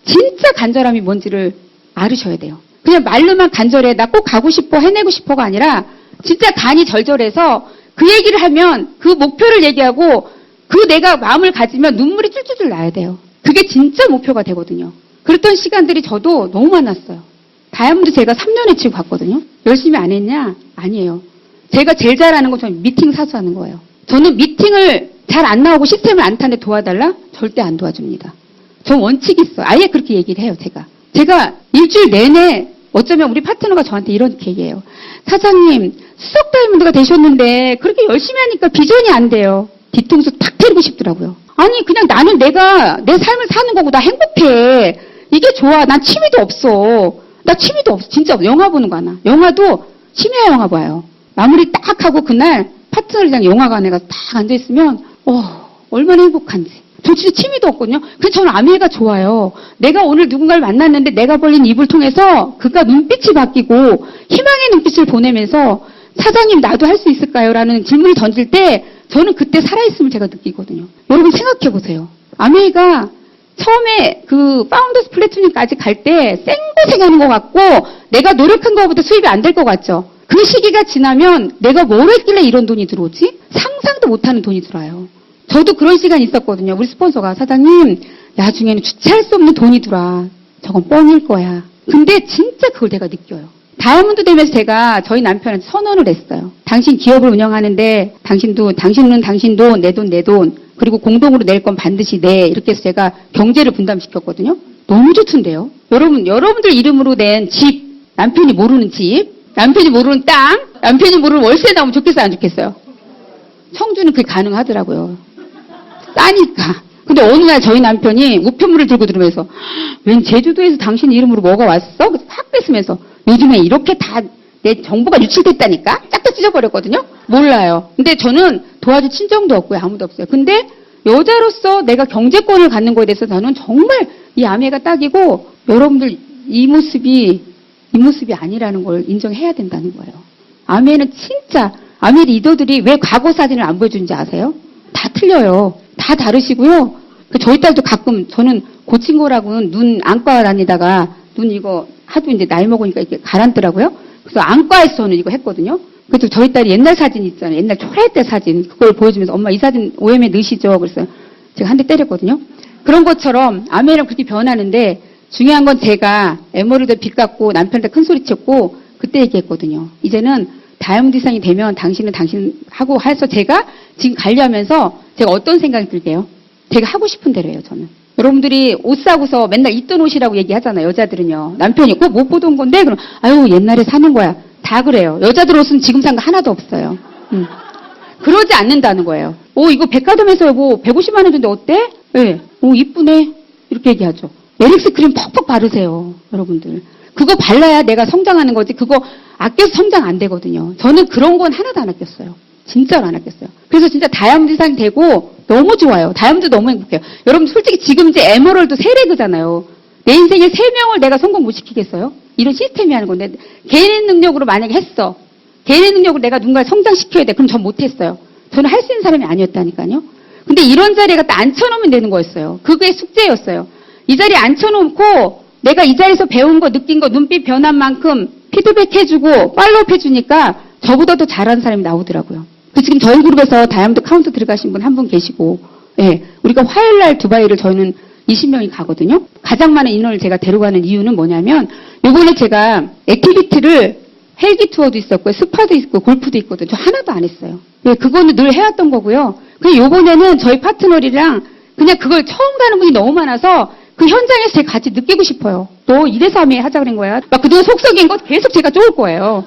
Speaker 1: 진짜 간절함이 뭔지를 알으셔야 돼요. 그냥 말로만 간절해. 나 꼭 가고 싶어. 해내고 싶어가 아니라 진짜 간이 절절해서 그 얘기를 하면 그 목표를 얘기하고 그 내가 마음을 가지면 눈물이 쫄쫄 나야 돼요. 그게 진짜 목표가 되거든요. 그랬던 시간들이 저도 너무 많았어요. 다이아몬드 제가 3년에 치고 갔거든요. 열심히 안 했냐? 아니에요. 제가 제일 잘하는 건 저는 미팅 사수하는 거예요. 저는 미팅을 잘 안 나오고 시스템을 안 타는데 도와달라? 절대 안 도와줍니다. 저 원칙이 있어요. 아예 그렇게 얘기를 해요, 제가 일주일 내내 어쩌면 우리 파트너가 저한테 이렇게 얘기해요. 사장님, 수석 다이아몬드가 되셨는데 그렇게 열심히 하니까 비전이 안 돼요. 뒤통수 탁 때리고 싶더라고요. 아니 그냥 나는 내가 내 삶을 사는 거고 나 행복해. 이게 좋아. 난 취미도 없어. 나 취미도 없어. 진짜 영화 보는 거 하나. 영화도 심야 영화 봐요. 마무리 딱 하고 그날 파트너랑 영화관에 가서 딱 앉아있으면 얼마나 행복한지. 저 진짜 취미도 없거든요. 그래서 저는 아메가 좋아요. 내가 오늘 누군가를 만났는데 내가 벌린 입을 통해서 그가 눈빛이 바뀌고 희망의 눈빛을 보내면서 사장님 나도 할 수 있을까요? 라는 질문을 던질 때 저는 그때 살아있음을 제가 느끼거든요. 여러분 생각해 보세요. 아메가 처음에 그 파운더스 플래티넘까지 갈 때 생고생하는 것 같고 내가 노력한 것보다 수입이 안 될 것 같죠. 그 시기가 지나면 내가 뭘 했길래 이런 돈이 들어오지? 상상도 못하는 돈이 들어와요. 저도 그런 시간이 있었거든요. 우리 스폰서가 사장님 나중에는 주체할 수 없는 돈이 들어와. 저건 뻥일 거야. 근데 진짜 그걸 내가 느껴요. 다이아몬드 되면서 제가 저희 남편한테 선언을 했어요. 당신 기업을 운영하는데 당신은 당신 돈, 내 돈, 내 돈. 그리고 공동으로 낼 건 반드시 내. 이렇게 해서 제가 경제를 분담시켰거든요. 너무 좋던데요. 여러분들 이름으로 낸 집, 남편이 모르는 집, 남편이 모르는 땅, 남편이 모르는 월세 나오면 좋겠어요, 안 좋겠어요? 청주는 그게 가능하더라고요. 싸니까. 근데 어느 날 저희 남편이 우편물을 들고 들으면서 웬 제주도에서 당신 이름으로 뭐가 왔어? 그래서 확 뺏으면서 요즘에 이렇게 다 내 정보가 유출됐다니까? 짝짝 찢어버렸거든요? 몰라요. 근데 저는 도와줄 친정도 없고요. 아무도 없어요. 근데 여자로서 내가 경제권을 갖는 거에 대해서 저는 정말 이 아메가 딱이고 여러분들 이 모습이 아니라는 걸 인정해야 된다는 거예요. 아메는 진짜 아메 리더들이 왜 과거 사진을 안 보여주는지 아세요? 다 틀려요. 다 다르시고요. 저희 딸도 가끔 저는 고친 거라고는 눈 안과 다니다가 눈 이거 하도 이제 나이 먹으니까 이렇게 가라앉더라고요. 그래서 안과에서 저는 이거 했거든요. 그래도 저희 딸이 옛날 사진 있잖아요. 옛날 초라할 때 사진. 그걸 보여주면서 엄마 이 사진 OM에 넣으시죠. 그래서 제가 한 대 때렸거든요. 그런 것처럼 아메랑 그렇게 변하는데 중요한 건 제가 에머리도 빚 갚고 남편한테 큰 소리 쳤고 그때 얘기했거든요. 이제는 다이아몬드 이상이 되면 당신은 당신하고 해서 제가 지금 관리하면서 제가 어떤 생각이 들게요? 제가 하고 싶은 대로 해요, 저는. 여러분들이 옷 사고서 맨날 입던 옷이라고 얘기하잖아요, 여자들은요. 남편이 그거 못 보던 건데? 그럼, 아유, 옛날에 사는 거야. 다 그래요. 여자들 옷은 지금 산 거 하나도 없어요. 그러지 않는다는 거예요. 이거 백화점에서 뭐 150만 원 줬는데 어때? 네. 이쁘네. 이렇게 얘기하죠. 메릭스 크림 퍽퍽 바르세요, 여러분들. 그거 발라야 내가 성장하는 거지. 그거 아껴서 성장 안 되거든요. 저는 그런 건 하나도 안 아꼈어요. 진짜로 안 아꼈어요. 그래서 진짜 다이아몬드 이상이 되고 너무 좋아요. 다이아몬드 너무 행복해요. 여러분 솔직히 지금 이제 에메랄드 3레그잖아요. 내 인생에 3명을 내가 성공 못 시키겠어요? 이런 시스템이 하는 건데 개인 능력으로 만약에 했어. 개인 능력으로 내가 누군가를 성장시켜야 돼. 그럼 전 못했어요. 저는 할 수 있는 사람이 아니었다니까요. 근데 이런 자리에 갖다 앉혀놓으면 되는 거였어요. 그게 숙제였어요. 이 자리에 앉혀놓고 내가 이 자리에서 배운 거, 느낀 거, 눈빛 변한 만큼 피드백 해주고 팔로업 해주니까 저보다 더 잘하는 사람이 나오더라고요. 지금 저희 그룹에서 다이아몬드 카운트 들어가신 분 한 분 계시고, 예, 우리가 화요일날 두바이를 저희는 20명이 가거든요. 가장 많은 인원을 제가 데려가는 이유는 뭐냐면, 요번에 제가 액티비티를 헬기 투어도 있었고요, 스파도 있고, 골프도 있거든요. 저 하나도 안 했어요. 예, 그거는 늘 해왔던 거고요. 그냥 요번에는 저희 파트너들이랑 그냥 그걸 처음 가는 분이 너무 많아서 그 현장에서 제가 같이 느끼고 싶어요. 너 이래서 하자 그런 거야? 막 그동안 속썩인 거 계속 제가 쫓을 거예요.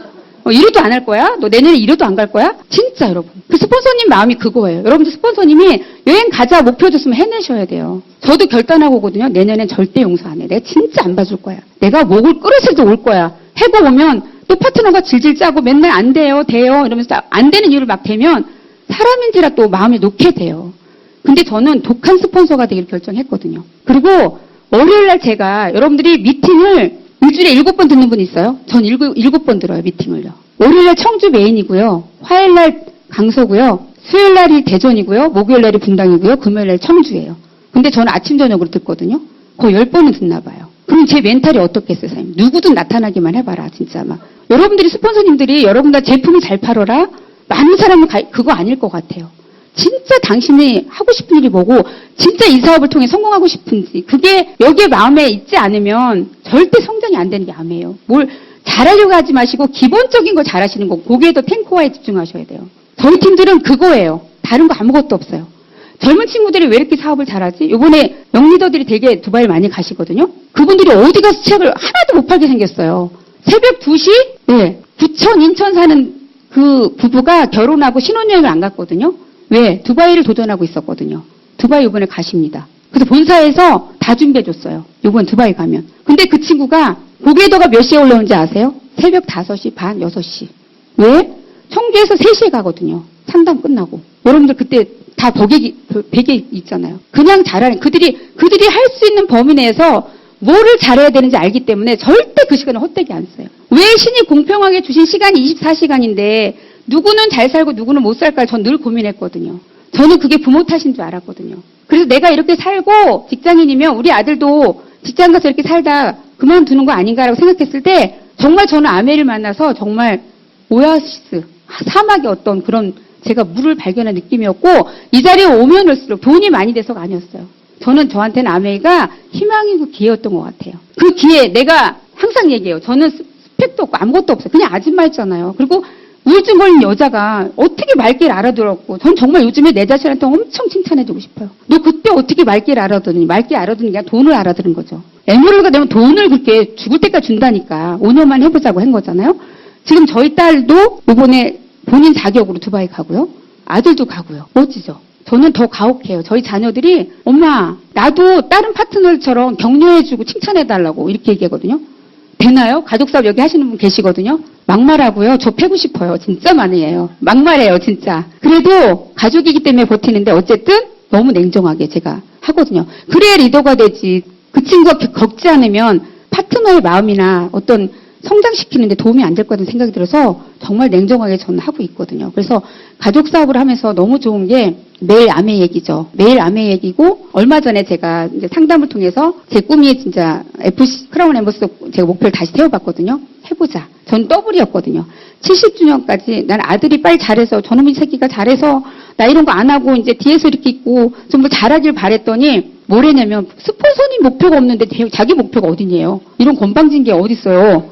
Speaker 1: 이래도 안 할 거야? 너 내년에 이래도 안 갈 거야? 진짜 여러분. 그 스폰서님 마음이 그거예요. 여러분들 스폰서님이 여행 가자 목표 줬으면 해내셔야 돼요. 저도 결단하고 오거든요. 내년엔 절대 용서 안 해. 내가 진짜 안 봐줄 거야. 내가 목을 끌어서도 올 거야. 해고 오면 또 파트너가 질질 짜고 맨날 안 돼요, 돼요 이러면서 안 되는 이유를 막 대면 사람인지라 또 마음에 놓게 돼요. 근데 저는 독한 스폰서가 되기를 결정했거든요. 그리고 월요일날 제가 여러분들이 미팅을 일주일에 7번 듣는 분 있어요? 전 7번 들어요, 미팅을요. 월요일날 청주 메인이고요. 화요일날 강서고요. 수요일날이 대전이고요. 목요일날이 분당이고요. 금요일날 청주예요. 근데 저는 아침 저녁으로 듣거든요. 거의 10번은 듣나 봐요. 그럼 제 멘탈이 어떻겠어요, 선생님? 누구든 나타나기만 해봐라, 진짜 막. 여러분들이 스폰서님들이 여러분들 제품을 잘 팔아라? 많은 사람은 그거 아닐 것 같아요. 진짜 당신이 하고 싶은 일이 뭐고 진짜 이 사업을 통해 성공하고 싶은지 그게 여기에 마음에 있지 않으면 절대 성장이 안 되는 게 암이에요. 뭘 잘하려고 하지 마시고 기본적인 거 잘하시는 거 거기에 더 탱커화에 집중하셔야 돼요. 저희 팀들은 그거예요. 다른 거 아무것도 없어요. 젊은 친구들이 왜 이렇게 사업을 잘하지? 이번에 영리더들이 되게 두바이 많이 가시거든요. 그분들이 어디 가서 책을 하나도 못 팔게 생겼어요. 새벽 2시? 네. 부천, 인천 사는 그 부부가 결혼하고 신혼여행을 안 갔거든요. 왜? 두바이를 도전하고 있었거든요. 두바이 이번에 가십니다. 그래서 본사에서 다 준비해줬어요. 이번 두바이 가면. 근데 그 친구가 고개도가 몇 시에 올라오는지 아세요? 새벽 5시 반, 6시. 왜? 청주에서 3시에 가거든요. 상담 끝나고. 여러분들 그때 다 베개 있잖아요. 그냥 잘하는, 그들이 할 수 있는 범위 내에서 뭐를 잘해야 되는지 알기 때문에 절대 그 시간을 헛되게 안 써요. 왜 신이 공평하게 주신 시간이 24시간인데 누구는 잘 살고 누구는 못 살까 전 늘 고민했거든요. 저는 그게 부모 탓인 줄 알았거든요. 그래서 내가 이렇게 살고 직장인이면 우리 아들도 직장 가서 이렇게 살다 그만두는 거 아닌가라고 생각했을 때 정말 저는 아메를 만나서 정말 오아시스, 사막의 어떤 그런 제가 물을 발견한 느낌이었고 이 자리에 오면 올수록 돈이 많이 돼서가 아니었어요. 저는 저한테는 아메이가 희망이고 기회였던 것 같아요. 그 기회 내가 항상 얘기해요. 저는 스펙도 없고 아무것도 없어요. 그냥 아줌마였잖아요. 그리고 우울증 걸린 여자가 어떻게 말귀를 알아들었고 전 정말 요즘에 내 자신한테 엄청 칭찬해주고 싶어요. 너 그때 어떻게 말귀를 알아듣니? 말귀 알아듣는 게 아니라 돈을 알아들은 거죠. 에메랄드가 되면 돈을 그렇게 죽을 때까지 준다니까 5년만 해보자고 한 거잖아요. 지금 저희 딸도 이번에 본인 자격으로 두바이 가고요. 아들도 가고요. 멋지죠? 저는 더 가혹해요. 저희 자녀들이 엄마 나도 다른 파트너처럼 격려해주고 칭찬해달라고 이렇게 얘기하거든요. 되나요? 가족사업 여기 하시는 분 계시거든요. 막말하고요. 저 패고 싶어요. 진짜 많이 해요. 막말해요. 진짜. 그래도 가족이기 때문에 버티는데 어쨌든 너무 냉정하게 제가 하거든요. 그래야 리더가 되지. 그 친구가 겪지 않으면 파트너의 마음이나 어떤 성장시키는데 도움이 안 될 거라는 생각이 들어서 정말 냉정하게 저는 하고 있거든요. 그래서 가족 사업을 하면서 너무 좋은 게 매일 아메 얘기죠. 매일 아메 얘기고 얼마 전에 제가 이제 상담을 통해서 제 꿈이 진짜 FC 크라운 엠버스 제가 목표를 다시 세워봤거든요. 해보자. 전 더블이었거든요. 70주년까지 난 아들이 빨리 잘해서 저놈의 새끼가 잘해서 나 이런 거 안 하고 이제 뒤에서 이렇게 있고 좀 더 잘하길 바랬더니 뭐래냐면 스폰서님 목표가 없는데 자기 목표가 어디니에요? 이런 건방진 게 어딨어요?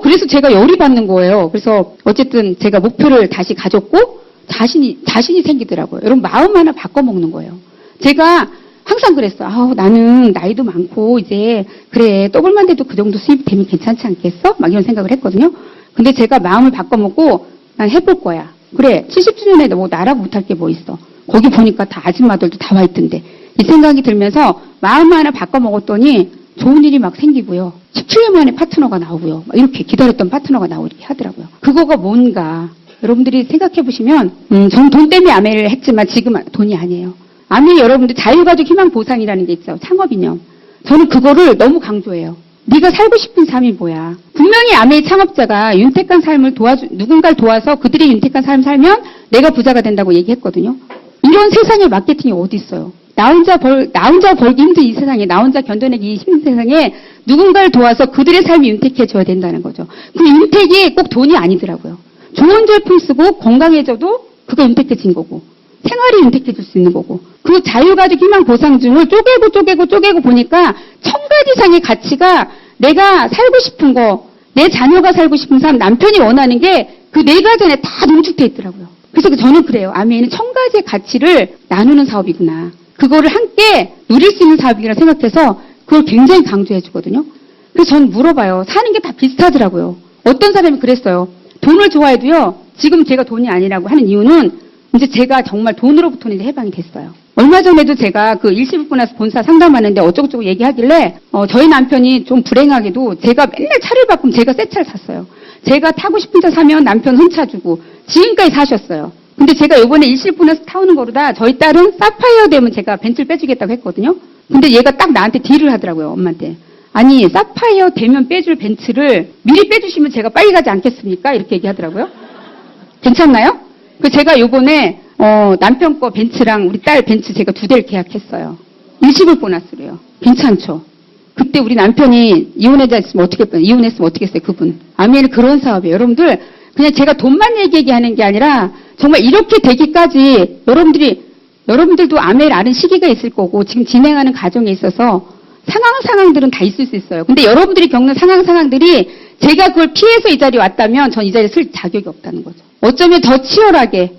Speaker 1: 그래서 제가 열이 받는 거예요. 그래서 어쨌든 제가 목표를 다시 가졌고 자신이 생기더라고요. 여러분 마음 하나 바꿔먹는 거예요. 제가 항상 그랬어. 나는 나이도 많고 이제 그래 더블만 돼도 그 정도 수입이 되면 괜찮지 않겠어? 막 이런 생각을 했거든요. 근데 제가 마음을 바꿔먹고 난 해볼 거야. 그래 70주년에 뭐 나라고 못할 게 뭐 있어. 거기 보니까 다 아줌마들도 다 와 있던데. 이 생각이 들면서 마음 하나 바꿔먹었더니 좋은 일이 막 생기고요. 17년 만에 파트너가 나오고요. 막 이렇게 기다렸던 파트너가 나오고 이렇게 하더라고요. 그거가 뭔가 여러분들이 생각해 보시면 전 돈 때문에 아메를 했지만 지금 돈이 아니에요. 아메 여러분들 자유가족 희망 보상이라는 게 있죠. 창업이념. 저는 그거를 너무 강조해요. 네가 살고 싶은 삶이 뭐야. 분명히 아메의 창업자가 윤택한 삶을 누군가를 도와서 그들이 윤택한 삶을 살면 내가 부자가 된다고 얘기했거든요. 이런 세상에 마케팅이 어디 있어요. 나 혼자 벌기 힘든 이 세상에, 나 혼자 견뎌내기 힘든 세상에 누군가를 도와서 그들의 삶이 윤택해져야 된다는 거죠. 그 윤택이 꼭 돈이 아니더라고요. 좋은 제품 쓰고 건강해져도 그거 윤택해진 거고, 생활이 윤택해질 수 있는 거고, 그 자유가족 희망 보상중을 쪼개고 보니까 1000가지 이상의 가치가 내가 살고 싶은 거, 내 자녀가 살고 싶은 삶, 남편이 원하는 게 그 4가지 안에 다 농축돼 있더라고요. 그래서 저는 그래요. 아메는 1000가지의 가치를 나누는 사업이구나. 그거를 함께 누릴 수 있는 사업이라 생각해서 그걸 굉장히 강조해 주거든요. 그래서 저는 물어봐요. 사는 게 다 비슷하더라고요. 어떤 사람이 그랬어요. 돈을 좋아해도요. 지금 제가 돈이 아니라고 하는 이유는 이제 제가 정말 돈으로부터는 이제 해방이 됐어요. 얼마 전에도 제가 그 일시불고 나서 본사 상담하는데 어쩌고저쩌고 얘기하길래 저희 남편이 좀 불행하게도 제가 맨날 차를 바꾸면 제가 새 차를 샀어요. 제가 타고 싶은 차 사면 남편 혼차 주고 지금까지 사셨어요. 근데 제가 이번에 일시불고 나서 타오는 거로다 저희 딸은 사파이어 되면 제가 벤츠를 빼주겠다고 했거든요. 근데 얘가 딱 나한테 딜을 하더라고요. 엄마한테. 아니 사파이어 되면 빼줄 벤츠를 미리 빼주시면 제가 빨리 가지 않겠습니까? 이렇게 얘기하더라고요. 괜찮나요? 그 제가 요번에 남편 거 벤츠랑 우리 딸 벤츠 제가 2대를 계약했어요. 일시불 보너스로요. 괜찮죠? 그때 우리 남편이 이혼했으면 어떻게 했어요? 그분. 아메는 그런 사업이에요. 여러분들 그냥 제가 돈만 얘기하는 게 아니라 정말 이렇게 되기까지 여러분들도 아메를 아는 시기가 있을 거고 지금 진행하는 과정에 있어서 상황들은 다 있을 수 있어요. 근데 여러분들이 겪는 상황들이 제가 그걸 피해서 이 자리에 왔다면 전 이 자리에 쓸 자격이 없다는 거죠. 어쩌면 더 치열하게,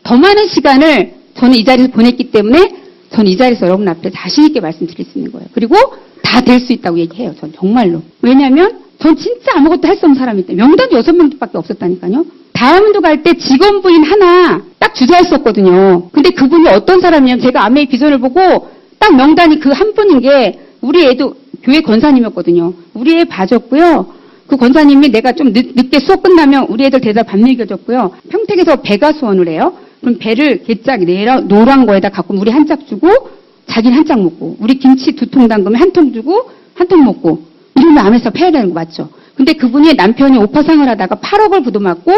Speaker 1: 더 많은 시간을 저는 이 자리에서 보냈기 때문에 저는 이 자리에서 여러분 앞에 자신 있게 말씀드릴 수 있는 거예요. 그리고 다 될 수 있다고 얘기해요. 전 정말로. 왜냐하면 전 진짜 아무것도 할 수 없는 사람이 있대요. 명단도 6명밖에 없었다니까요. 다이아몬드 갈 때 직원부인 하나 딱 주저했었거든요. 근데 그분이 어떤 사람이냐면 제가 아메의 비전을 보고 딱 명단이 그 한 분인 게 우리 애도 교회 권사님이었거든요. 우리 애 봐줬고요. 그 권사님이 내가 좀 늦게 수업 끝나면 우리 애들 대답 밥 먹여줬고요. 평택에서 배가 수원을 해요. 그럼 배를 개짝 노란 거에다 갖고 우리 한 짝 주고 자기는 한 짝 먹고 우리 김치 2통 담그면 1통 주고 1통 먹고 이러면 암에서 패야 되는 거 맞죠? 근데 그분이 남편이 오파상을 하다가 8억을 부도맞고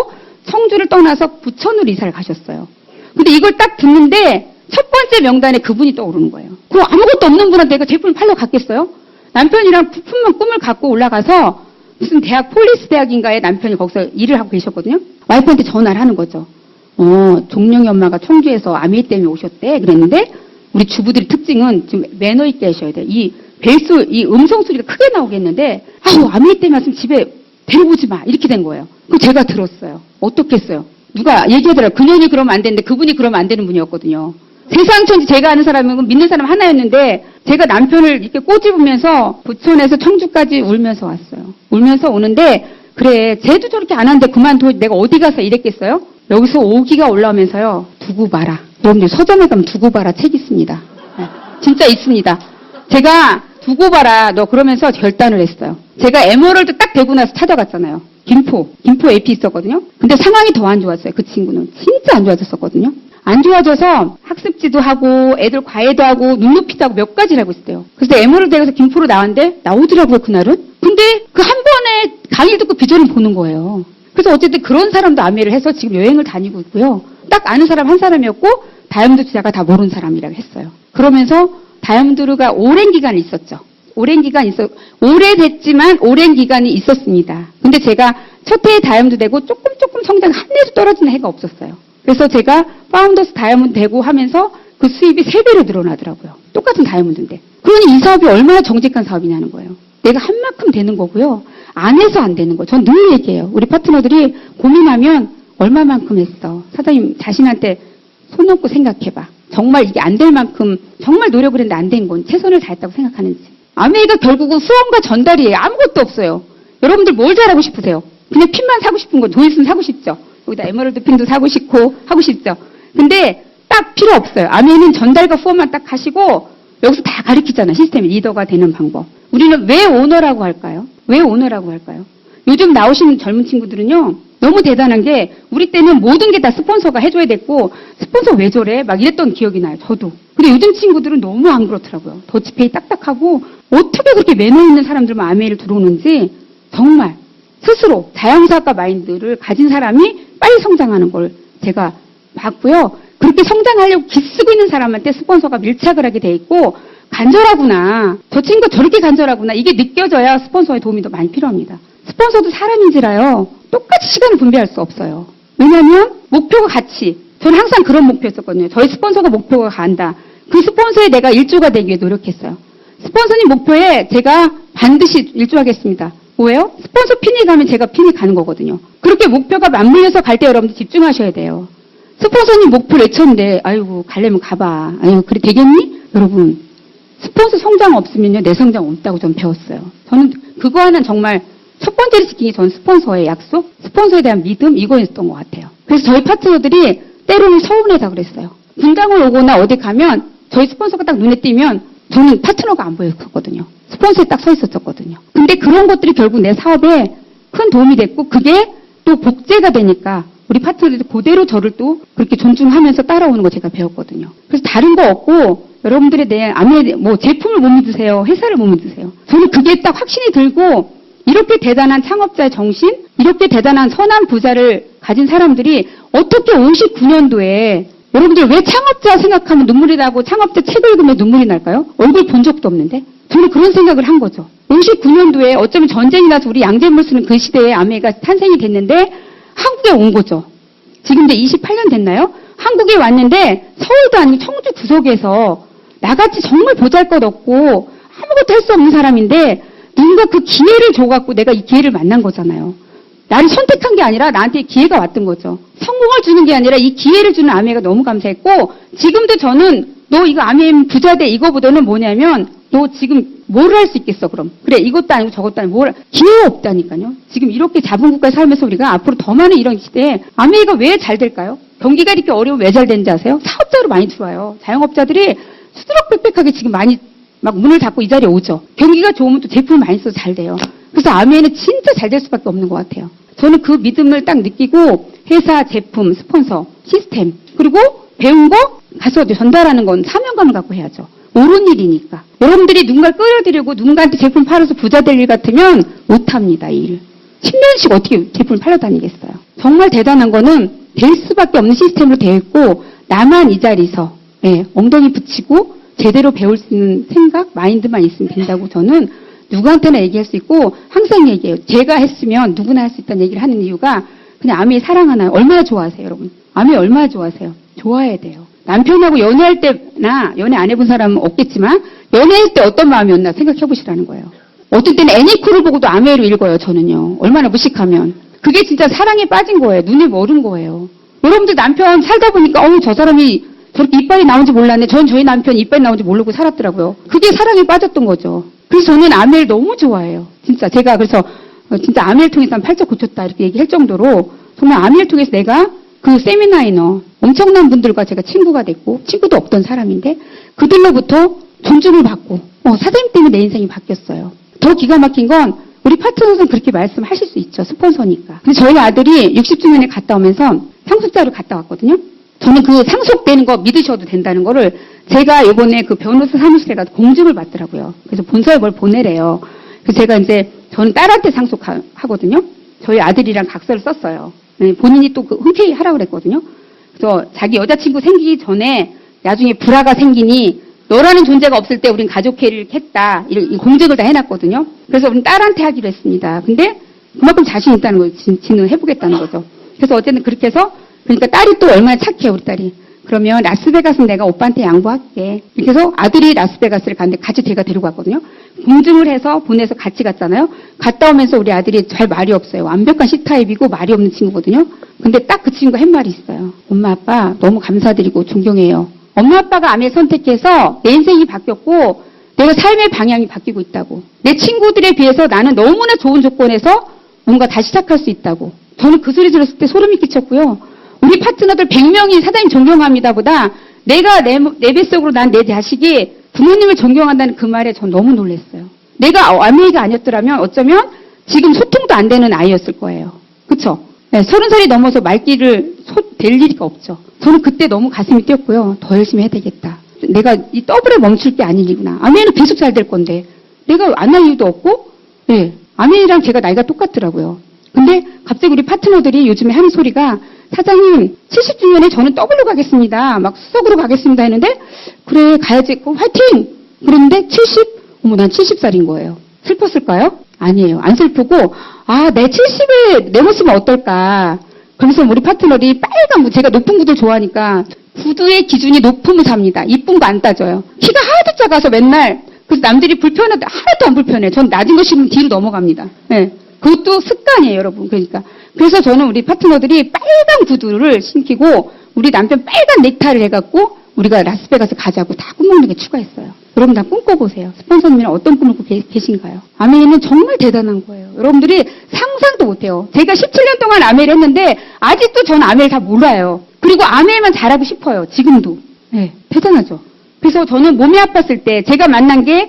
Speaker 1: 청주를 떠나서 부천으로 이사를 가셨어요. 근데 이걸 딱 듣는데 첫 번째 명단에 그분이 떠오르는 거예요. 그럼 아무것도 없는 분한테 내가 제품을 팔러 갔겠어요? 남편이랑 부푼만 꿈을 갖고 올라가서 무슨 대학, 폴리스 대학인가에 남편이 거기서 일을 하고 계셨거든요. 와이프한테 전화를 하는 거죠. 종룡이 엄마가 청주에서 아메 때문에 오셨대. 그랬는데 우리 주부들의 특징은 좀 매너 있게 하셔야 돼요. 이 음성 소리가 크게 나오겠는데 아메 때문에 왔으면 집에 데리고 오지 마. 이렇게 된 거예요. 그 제가 들었어요. 어떻겠어요? 누가 얘기하더라고요. 그년이 그러면 안 되는데 그분이 그러면 안 되는 분이었거든요. 세상 천지 제가 아는 사람은 믿는 사람 하나였는데 제가 남편을 이렇게 꼬집으면서 부천에서 청주까지 울면서 왔어요. 울면서 오는데 그래 쟤도 저렇게 안 하는데 그만둬 내가 어디 가서 이랬겠어요? 여기서 오기가 올라오면서요. 두고 봐라. 여러분들 서점에 가면 두고 봐라 책 있습니다. 네, 진짜 있습니다. 제가 두고 봐라 너 그러면서 결단을 했어요. 제가 에머럴드 딱 되고 나서 찾아갔잖아요. 김포 AP 있었거든요. 근데 상황이 더 안 좋았어요. 그 친구는 진짜 안 좋아졌었거든요. 안 좋아져서 학습지도 하고 애들 과외도 하고 눈높이도 하고 몇 가지를 하고 있었대요. 그래서 에머럴드에 가서 김포로 나왔는데 나오더라고요 그날은. 근데 그 한 번에 강의를 듣고 비전을 보는 거예요. 그래서 어쨌든 그런 사람도 아메를 해서 지금 여행을 다니고 있고요. 딱 아는 사람 한 사람이었고 다이아몬드 투자가 다 모르는 사람이라고 했어요. 그러면서 다이아몬드가 오랜 기간 있었죠. 오래됐지만 오랜 기간이 있었습니다. 근데 제가 첫 해에 다이아몬드 되고 조금 성장 한 해도 떨어지는 해가 없었어요. 그래서 제가 파운더스 다이아몬드 되고 하면서 그 수입이 3배로 늘어나더라고요. 똑같은 다이아몬드인데. 그러니 이 사업이 얼마나 정직한 사업이냐는 거예요. 내가 한 만큼 되는 거고요. 안 해서 안 되는 거. 전 늘 얘기해요. 우리 파트너들이 고민하면 얼마만큼 했어. 사장님 자신한테 손 얹고 생각해봐. 정말 이게 안 될 만큼 정말 노력을 했는데 안 된 건 최선을 다했다고 생각하는지. 아메이가 결국은 수원과 전달이에요. 아무것도 없어요. 여러분들 뭘 잘하고 싶으세요? 그냥 핀만 사고 싶은 거, 조회수는 사고 싶죠. 여기다 에메랄드 핀도 사고 싶고 하고 싶죠. 근데 딱 필요 없어요. 아메이는 전달과 후원만 딱 하시고 여기서 다 가르치잖아. 시스템이 리더가 되는 방법. 우리는 왜 오너라고 할까요? 왜 오너라고 할까요? 요즘 나오시는 젊은 친구들은요. 너무 대단한 게 우리 때는 모든 게 다 스폰서가 해줘야 됐고 스폰서 왜 저래? 막 이랬던 기억이 나요. 저도. 근데 요즘 친구들은 너무 안 그렇더라고요. 더치페이 딱딱하고 어떻게 그렇게 매너 있는 사람들만 아메이를 들어오는지 정말 스스로 자영사학과 마인드를 가진 사람이 빨리 성장하는 걸 제가 봤고요. 그렇게 성장하려고 기쓰고 있는 사람한테 스폰서가 밀착을 하게 돼 있고 간절하구나. 저 친구 저렇게 간절하구나. 이게 느껴져야 스폰서의 도움이 더 많이 필요합니다. 스폰서도 사람인지라요. 똑같이 시간을 분배할 수 없어요. 왜냐하면 목표가 같이. 저는 항상 그런 목표였었거든요. 저희 스폰서가 목표가 간다. 그 스폰서에 내가 일조가 되기 위해 노력했어요. 스폰서님 목표에 제가 반드시 일조하겠습니다. 뭐예요? 스폰서 핀이 가면 제가 핀이 가는 거거든요. 그렇게 목표가 맞물려서 갈 때 여러분들 집중하셔야 돼요. 스폰서님 목표를 외쳤는데 아이고 가려면 가봐. 아이고 그래 되겠니? 여러분 스폰서 성장 없으면요 내 성장 없다고 전 배웠어요. 저는 그거 하나는 정말 첫 번째로 지킨 게 전 스폰서의 약속, 스폰서에 대한 믿음 이거였던 것 같아요. 그래서 저희 파트너들이 때로는 서운해서 그랬어요. 분당을 오거나 어디 가면 저희 스폰서가 딱 눈에 띄면 저는 파트너가 안 보였거든요. 스폰서에 딱 서 있었거든요. 근데 그런 것들이 결국 내 사업에 큰 도움이 됐고 그게 또 복제가 되니까 우리 파트너들이 그대로 저를 또 그렇게 존중하면서 따라오는 거 제가 배웠거든요. 그래서 다른 거 없고 여러분들의 내 아메 뭐 제품을 못 믿으세요. 회사를 못 믿으세요. 저는 그게 딱 확신이 들고 이렇게 대단한 창업자의 정신, 이렇게 대단한 선한 부자를 가진 사람들이 어떻게 59년도에 여러분들 왜 창업자 생각하면 눈물이 나고 창업자 책 읽으면 눈물이 날까요? 얼굴 본 적도 없는데? 저는 그런 생각을 한 거죠. 59년도에 어쩌면 전쟁이 나서 우리 양재물 쓰는 그 시대에 아메가 탄생이 됐는데 한국에 온 거죠. 지금 이제 28년 됐나요? 한국에 왔는데 서울도 아니고 청주 구석에서 나같이 정말 보잘것없고 아무것도 할 수 없는 사람인데 누군가 그 기회를 줘갖고 내가 이 기회를 만난 거잖아요. 나를 선택한 게 아니라 나한테 기회가 왔던 거죠. 성공을 주는 게 아니라 이 기회를 주는 아메가 너무 감사했고 지금도 저는 너 이거 아메 부자 돼 이거보다는 뭐냐면 너 지금 뭘 할 수 있겠어 그럼. 그래 이것도 아니고 저것도 아니고 기회가 없다니까요. 지금 이렇게 자본국가에 살면서 우리가 앞으로 더 많은 이런 시대에 아메가 왜 잘 될까요? 경기가 이렇게 어려우면 왜 잘 되는지 아세요? 사업자로 많이 들어와요. 자영업자들이 수두룩빽빽하게 지금 많이 막 문을 닫고 이 자리에 오죠. 경기가 좋으면 또 제품을 많이 써서 잘 돼요. 그래서 아메는 진짜 잘 될 수밖에 없는 것 같아요. 저는 그 믿음을 딱 느끼고 회사, 제품, 스폰서, 시스템 그리고 배운 거 가서 전달하는 건 사명감을 갖고 해야죠. 옳은 일이니까. 여러분들이 누군가를 끌어들이고 누군가한테 제품 팔아서 부자 될 일 같으면 못합니다. 이 일. 10년씩 어떻게 제품을 팔러 다니겠어요. 정말 대단한 거는 될 수밖에 없는 시스템으로 되어 있고 나만 이 자리에서 엉덩이 붙이고 제대로 배울 수 있는 생각, 마인드만 있으면 된다고 저는 누구한테나 얘기할 수 있고 항상 얘기해요. 제가 했으면 누구나 할 수 있다는 얘기를 하는 이유가 그냥 아메 사랑하나요? 얼마나 좋아하세요, 여러분? 아메 얼마나 좋아하세요? 좋아해야 돼요. 남편하고 연애할 때나 연애 안 해본 사람은 없겠지만 연애할 때 어떤 마음이었나 생각해 보시라는 거예요. 어떤 때는 애니콜을 보고도 아메로 읽어요, 저는요. 얼마나 무식하면. 그게 진짜 사랑에 빠진 거예요. 눈에 멀은 거예요. 여러분들 남편 살다 보니까 저 사람이 저렇게 이빨이 나온지 몰랐네. 전 저희 남편 이빨이 나온지 모르고 살았더라고요. 그게 사랑에 빠졌던 거죠. 그래서 저는 아메를 너무 좋아해요. 진짜 제가 그래서 진짜 아메를 통해서 한 팔자 고쳤다 이렇게 얘기할 정도로 정말 아메를 통해서 내가 그 세미나이너 엄청난 분들과 제가 친구가 됐고 친구도 없던 사람인데 그들로부터 존중을 받고 사장님 때문에 내 인생이 바뀌었어요. 더 기가 막힌 건 우리 파트너는 그렇게 말씀하실 수 있죠. 스폰서니까. 근데 저희 아들이 60주년에 갔다 오면서 상속자를 갔다 왔거든요. 저는 그 상속되는 거 믿으셔도 된다는 거를 제가 이번에 그 변호사 사무실에 가서 공증을 받더라고요. 그래서 본서에 뭘 보내래요. 그래서 제가 이제 저는 딸한테 상속하거든요. 저희 아들이랑 각서를 썼어요. 본인이 또 그 흔쾌히 하라고 그랬거든요. 그래서 자기 여자친구 생기기 전에 나중에 불화가 생기니 너라는 존재가 없을 때 우린 가족회의를 했다. 이 공증을 다 해놨거든요. 그래서 우린 딸한테 하기로 했습니다. 근데 그만큼 자신 있다는 거예요. 진을 해보겠다는 거죠. 그래서 어쨌든 그렇게 해서 그러니까 딸이 또 얼마나 착해, 우리 딸이. 그러면 라스베가스는 내가 오빠한테 양보할게. 이렇게 해서 아들이 라스베가스를 갔는데 같이 제가 데리고 갔거든요. 공증을 해서 보내서 같이 갔잖아요. 갔다 오면서 우리 아들이 잘 말이 없어요. 완벽한 C타입이고 말이 없는 친구거든요. 근데 딱 그 친구가 한 말이 있어요. 엄마, 아빠 너무 감사드리고 존경해요. 엄마, 아빠가 암을 선택해서 내 인생이 바뀌었고 내가 삶의 방향이 바뀌고 있다고. 내 친구들에 비해서 나는 너무나 좋은 조건에서 뭔가 다시 시작할 수 있다고. 저는 그 소리 들었을 때 소름이 끼쳤고요. 우리 파트너들 100명이 사장님 존경합니다 보다 내가 내 뱃속으로 난 내 자식이 부모님을 존경한다는 그 말에 전 너무 놀랐어요. 내가 아메이가 아니었더라면 어쩌면 지금 소통도 안 되는 아이였을 거예요. 그쵸? 네, 30살이 넘어서 말귀를 될 일이가 없죠. 저는 그때 너무 가슴이 뛰었고요. 더 열심히 해야 되겠다. 내가 이 더블에 멈출 게 아니구나. 아메이는 계속 잘 될 건데 내가 안 할 이유도 없고 네, 아메이랑 제가 나이가 똑같더라고요. 근데 갑자기 우리 파트너들이 요즘에 하는 소리가 사장님 70주년에 저는 더블로 가겠습니다. 막 수석으로 가겠습니다 했는데 그래 가야지 화이팅! 그랬는데 70? 어머 난 70살인 거예요. 슬펐을까요? 아니에요. 안 슬프고 내 70에 내 모습은 어떨까. 그래서 우리 파트너들이 빨간 제가 높은 구두 좋아하니까 구두의 기준이 높으면 삽니다. 이쁜 거 안 따져요. 키가 하도 작아서 맨날 그래서 남들이 불편하다 하나도 안 불편해요. 전 낮은 거 신으면 뒤로 넘어갑니다. 네. 그것도 습관이에요, 여러분. 그러니까. 그래서 저는 우리 파트너들이 빨간 구두를 신기고 우리 남편 빨간 넥타이를 해갖고 우리가 라스베가스 가자고 다 꿈먹는 게 추가했어요. 여러분 다 꿈꿔보세요. 스폰서님은 어떤 꿈을 꾸고 계신가요? 아메이는 정말 대단한 거예요. 여러분들이 상상도 못해요. 제가 17년 동안 아메이를 했는데 아직도 저는 아메이를 다 몰라요. 그리고 아메이만 잘하고 싶어요. 지금도. 네, 대단하죠. 그래서 저는 몸이 아팠을 때 제가 만난 게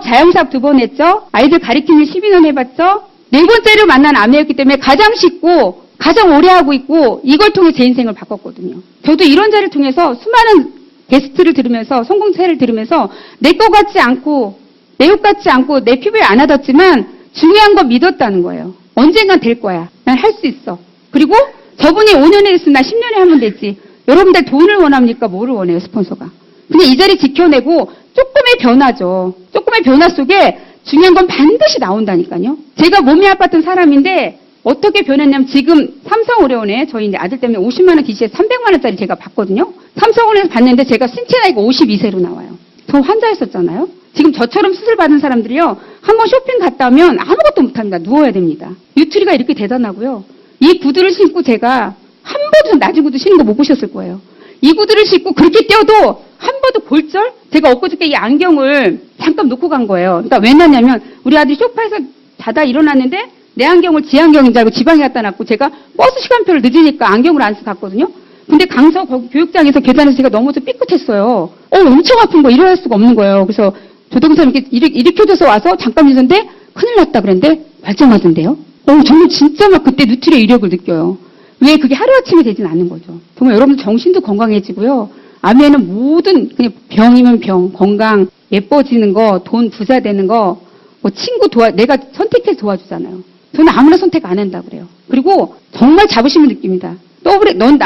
Speaker 1: 자영사업 2번 했죠. 아이들 가르치는 12년 해봤죠. 4번째로 만난 아메였기 때문에 가장 쉽고 가장 오래 하고 있고 이걸 통해 제 인생을 바꿨거든요. 저도 이런 자리를 통해서 수많은 게스트를 들으면서 성공사를 들으면서 내 것 같지 않고 내 욕 같지 않고 내 피부에 안 와닿지만 중요한 건 믿었다는 거예요. 언젠간 될 거야. 난 할 수 있어. 그리고 저분이 5년에 했으면 나 10년에 하면 되지. 여러분들 돈을 원합니까? 뭐를 원해요? 스폰서가. 그냥 이 자리 지켜내고 조금의 변화죠. 조금의 변화 속에 중요한 건 반드시 나온다니까요. 제가 몸이 아팠던 사람인데 어떻게 변했냐면 지금 삼성오레온에 저희 이제 아들 때문에 50만 원 DC에서 300만 원짜리 제가 받거든요. 삼성오레온에서 받는데 제가 신체 나이가 52세로 나와요. 저 환자였었잖아요. 지금 저처럼 수술 받은 사람들이요. 한번 쇼핑 갔다 오면 아무것도 못합니다. 누워야 됩니다. 뉴트리가 이렇게 대단하고요. 이 구두를 신고 제가 한 번도 낮은 구두 신는 거 못 보셨을 거예요. 이 구두를 신고 그렇게 뛰어도 한 번도 골절? 제가 엊그저께 이 안경을 잠깐 놓고 간 거예요. 그러니까 왜 놨냐면 우리 아들이 소파에서 자다 일어났는데 내 안경을 지 안경인 줄 알고 지방에 갖다 놨고 제가 버스 시간표를 늦으니까 안경을 안 쓰고 갔거든요. 근데 강서 거기 교육장에서 계단에서 제가 넘어져 삐끗했어요. 엄청 아픈 거 일어날 수가 없는 거예요. 그래서 조동사님 이렇게 일으켜줘서 와서 잠깐 있었는데 큰일 났다 그랬는데 말짱하던데요. 저는 진짜 막 그때 뉴트리의 위력을 느껴요. 왜 그게 하루아침에 되진 않는 거죠. 정말 여러분 정신도 건강해지고요. 아메는 모든 그냥 병이면 병, 건강, 예뻐지는 거, 돈 부자 되는 거, 뭐 친구 내가 선택해서 도와주잖아요. 저는 아무나 선택 안 한다 그래요. 그리고 정말 자부심을 느낍니다.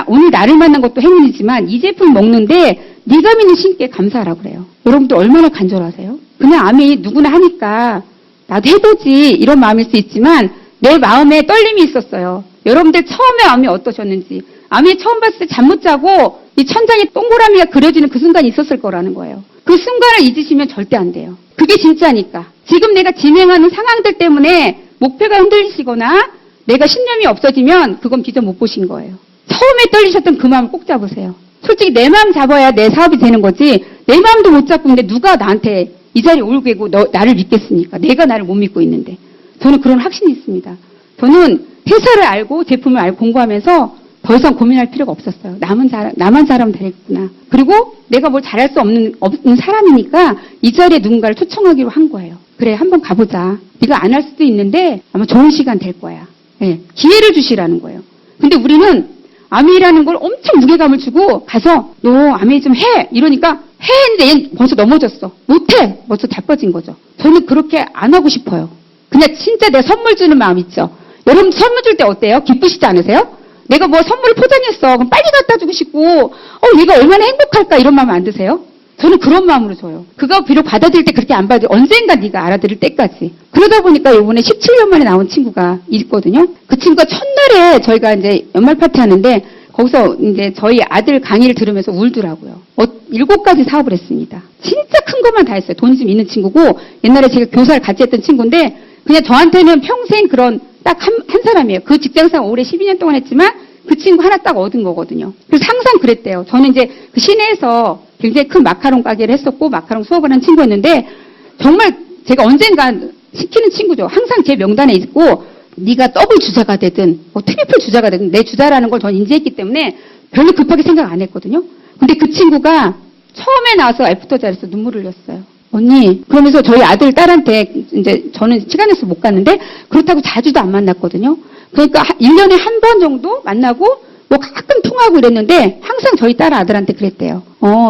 Speaker 1: 오늘 나를 만난 것도 행운이지만 이 제품 먹는데 네가 믿는 신께 감사하라 그래요. 여러분들 얼마나 간절하세요? 그냥 암이 누구나 하니까 나도 해보지 이런 마음일 수 있지만 내 마음에 떨림이 있었어요. 여러분들 처음에 암이 어떠셨는지. 암이 처음 봤을 때 잠 못 자고 이 천장에 동그라미가 그려지는 그 순간이 있었을 거라는 거예요. 그 순간을 잊으시면 절대 안 돼요. 그게 진짜니까. 지금 내가 진행하는 상황들 때문에 목표가 흔들리시거나 내가 신념이 없어지면 그건 비전 못 보신 거예요. 처음에 떨리셨던 그 마음을 꼭 잡으세요. 솔직히 내 마음 잡아야 내 사업이 되는 거지 내 마음도 못 잡고 있는데 누가 나한테 이 자리에 올게고 나를 믿겠습니까? 내가 나를 못 믿고 있는데. 저는 그런 확신이 있습니다. 저는 회사를 알고 제품을 알고 공부하면서 더 이상 고민할 필요가 없었어요. 나만 잘하면 되겠구나. 그리고 내가 뭘 잘할 수 없는 사람이니까 이 자리에 누군가를 초청하기로 한 거예요. 그래 한번 가보자. 네가 안 할 수도 있는데 아마 좋은 시간 될 거야. 네, 기회를 주시라는 거예요. 근데 우리는 아메이라는 걸 엄청 무게감을 주고 가서 너 아메이 좀 해! 이러니까 해! 했는데 얘는 벌써 넘어졌어. 못해! 벌써 자빠진 거죠. 저는 그렇게 안 하고 싶어요. 그냥 진짜 내가 선물 주는 마음 있죠. 여러분 선물 줄 때 어때요? 기쁘시지 않으세요? 내가 뭐 선물을 포장했어. 그럼 빨리 갖다 주고 싶고 얘가 얼마나 행복할까 이런 마음 안 드세요? 저는 그런 마음으로 줘요. 그거 비록 받아들일 때 그렇게 안 받아들여 언젠가 네가 알아들을 때까지. 그러다 보니까 이번에 17년 만에 나온 친구가 있거든요. 그 친구가 첫날에 저희가 이제 연말 파티 하는데 거기서 이제 저희 아들 강의를 들으면서 울더라고요. 7가지 사업을 했습니다. 진짜 큰 것만 다 했어요. 돈이 좀 있는 친구고 옛날에 제가 교사를 같이 했던 친구인데 그냥 저한테는 평생 그런 딱 한 사람이에요. 그 직장생활 올해 12년 동안 했지만 그 친구 하나 딱 얻은 거거든요. 그래서 항상 그랬대요. 저는 이제 그 시내에서 굉장히 큰 마카롱 가게를 했었고 마카롱 수업을 한 친구였는데 정말 제가 언젠가 시키는 친구죠. 항상 제 명단에 있고 네가 더블 주자가 되든 뭐 트리플 주자가 되든 내 주자라는 걸 전 인지했기 때문에 별로 급하게 생각 안 했거든요. 근데 그 친구가 처음에 나와서 애프터 자리에서 눈물을 흘렸어요. 언니, 그러면서 저희 아들, 딸한테 이제 저는 시간 내서 못 갔는데 그렇다고 자주도 안 만났거든요. 그러니까 1년에 한 번 정도 만나고 뭐 가끔 통화하고 이랬는데 항상 저희 딸 아들한테 그랬대요.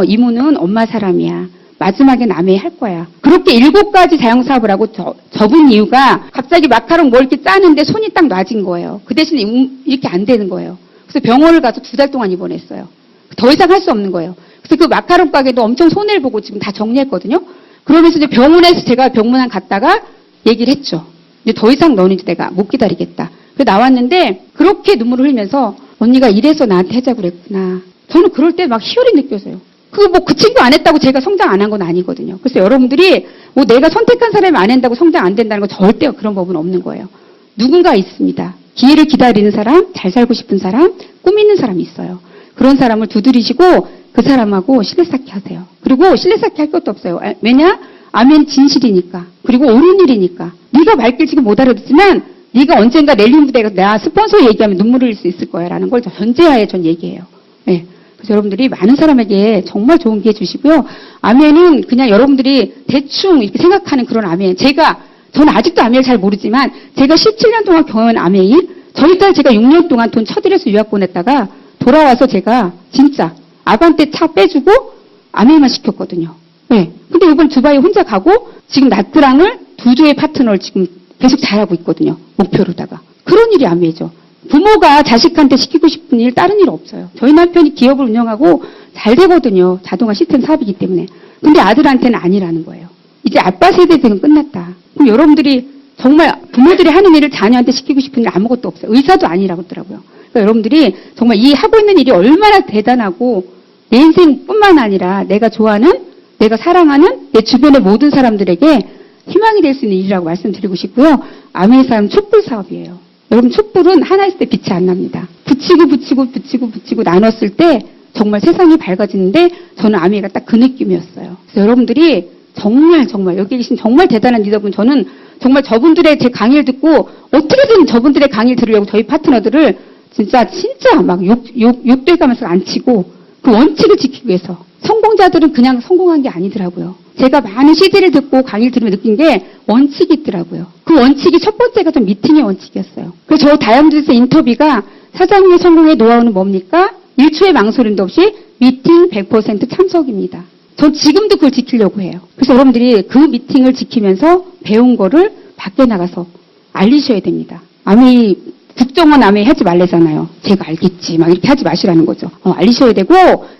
Speaker 1: 이모는 엄마 사람이야. 마지막엔 아메 할 거야. 그렇게 7가지 자영사업을 하고 접은 이유가 갑자기 마카롱 뭐 이렇게 짜는데 손이 딱 놔진 거예요. 그 대신에 이렇게 안 되는 거예요. 그래서 병원을 가서 2달 동안 입원했어요. 더 이상 할 수 없는 거예요. 그래서 그 마카롱 가게도 엄청 손해를 보고 지금 다 정리했거든요. 그러면서 이제 병원에서 제가 병문안 갔다가 얘기를 했죠. 이제 더 이상 너는 이제 내가 못 기다리겠다. 그래서 나왔는데 그렇게 눈물을 흘리면서 언니가 이래서 나한테 하자고 그랬구나. 저는 그럴 때 막 희열이 느껴져요. 그 친구 안 했다고 제가 성장 안 한 건 아니거든요. 그래서 여러분들이 뭐 내가 선택한 사람이 안 한다고 성장 안 된다는 건 절대 그런 법은 없는 거예요. 누군가 있습니다. 기회를 기다리는 사람, 잘 살고 싶은 사람, 꿈 있는 사람이 있어요. 그런 사람을 두드리시고 그 사람하고 실내 쌓기 하세요. 그리고 실내 쌓기 할 것도 없어요. 왜냐? 아멘 진실이니까. 그리고 옳은 일이니까. 네가 말길 지금 못 알아듣지만 네가 언젠가 랠링 부대가 나 스폰서 얘기하면 눈물 흘릴 수 있을 거야 라는 걸 전제하에 전 얘기해요. 네. 그래서 여러분들이 많은 사람에게 정말 좋은 기회 주시고요. 아멘은 그냥 여러분들이 대충 이렇게 생각하는 그런 아멘. 저는 아직도 아멘을 잘 모르지만 제가 17년 동안 경험한 아멘이 저희 딸 제가 6년 동안 돈 쳐들여서 유학 보냈다가 돌아와서 제가 진짜 아반떼 차 빼주고 아멘만 시켰거든요. 네. 근데 이번 두바이 혼자 가고 지금 나트랑을 2조의 파트너를 지금 계속 잘하고 있거든요. 목표로다가. 그런 일이 아멘이죠. 부모가 자식한테 시키고 싶은 일 다른 일 없어요. 저희 남편이 기업을 운영하고 잘 되거든요. 자동화 시스템 사업이기 때문에. 근데 아들한테는 아니라는 거예요. 이제 아빠 세대들은 끝났다. 그럼 여러분들이 정말 부모들이 하는 일을 자녀한테 시키고 싶은 일 아무것도 없어요. 의사도 아니라고 하더라고요. 그러니까 여러분들이 정말 이 하고 있는 일이 얼마나 대단하고 내 인생뿐만 아니라 내가 좋아하는, 내가 사랑하는 내 주변의 모든 사람들에게 희망이 될 수 있는 일이라고 말씀드리고 싶고요. 아멘 사람 촛불 사업이에요. 여러분 촛불은 하나 있을 때 빛이 안 납니다. 붙이고 나눴을 때 정말 세상이 밝아지는데 저는 아멘가 딱 그 느낌이었어요. 그래서 여러분들이 정말 여기 계신 정말 대단한 리더분, 저는 정말 저분들의 제 강의를 듣고 어떻게든 저분들의 강의를 들으려고 저희 파트너들을 진짜 막 욕돼가면서 안 치고 그 원칙을 지키기 위해서. 성공자들은 그냥 성공한 게 아니더라고요. 제가 많은 CD를 듣고 강의를 들으며 느낀 게 원칙이 있더라고요. 그 원칙이 첫 번째가 좀 미팅의 원칙이었어요. 그래서 저 다이아몬드에서 인터뷰가 사장님의 성공의 노하우는 뭡니까? 1초의 망설임도 없이 미팅 100% 참석입니다. 전 지금도 그걸 지키려고 해요. 그래서 여러분들이 그 미팅을 지키면서 배운 거를 밖에 나가서 알리셔야 됩니다. 국정원 아메 하지 말래잖아요. 제가 알겠지. 막 이렇게 하지 마시라는 거죠. 알리셔야 되고,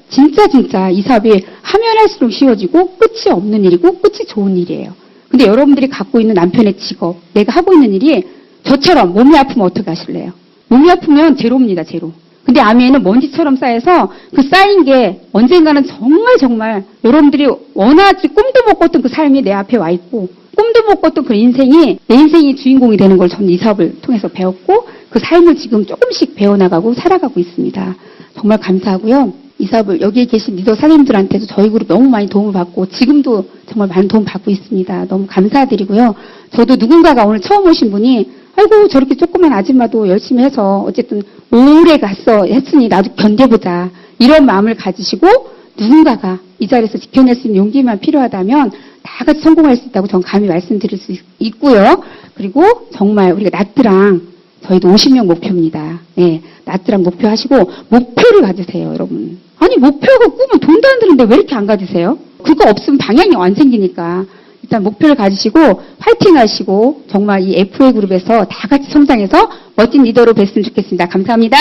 Speaker 1: 진짜 이 사업이 하면 할수록 쉬워지고, 끝이 없는 일이고, 끝이 좋은 일이에요. 근데 여러분들이 갖고 있는 남편의 직업, 내가 하고 있는 일이 저처럼 몸이 아프면 어떻게 하실래요? 몸이 아프면 제로입니다, 제로. 근데 아메는 먼지처럼 쌓여서 그 쌓인 게 언젠가는 정말 여러분들이 원하지 꿈도 못 꿨던 그 삶이 내 앞에 와 있고, 꿈도 못 꿨던 그 인생이 내 인생이 주인공이 되는 걸 저는 이 사업을 통해서 배웠고 그 삶을 지금 조금씩 배워나가고 살아가고 있습니다. 정말 감사하고요. 이 사업을 여기에 계신 리더 사장님들한테도 저희 그룹 너무 많이 도움을 받고 지금도 정말 많은 도움 받고 있습니다. 너무 감사드리고요. 저도 누군가가 오늘 처음 오신 분이 아이고 저렇게 조그만 아줌마도 열심히 해서 어쨌든 오래 했으니 나도 견뎌보자 이런 마음을 가지시고 누군가가 이 자리에서 지켜낼 수 있는 용기만 필요하다면 다 같이 성공할 수 있다고 전 감히 말씀드릴 수 있고요. 그리고 정말 우리가 나트랑 저희도 50명 목표입니다. 예, 나트랑 목표하시고 목표를 가지세요, 여러분. 아니 목표가 꾸면 돈도 안 드는데 왜 이렇게 안 가지세요? 그거 없으면 방향이 안 생기니까 일단 목표를 가지시고 화이팅 하시고 정말 이 FA 그룹에서 다 같이 성장해서 멋진 리더로 뵀으면 좋겠습니다. 감사합니다.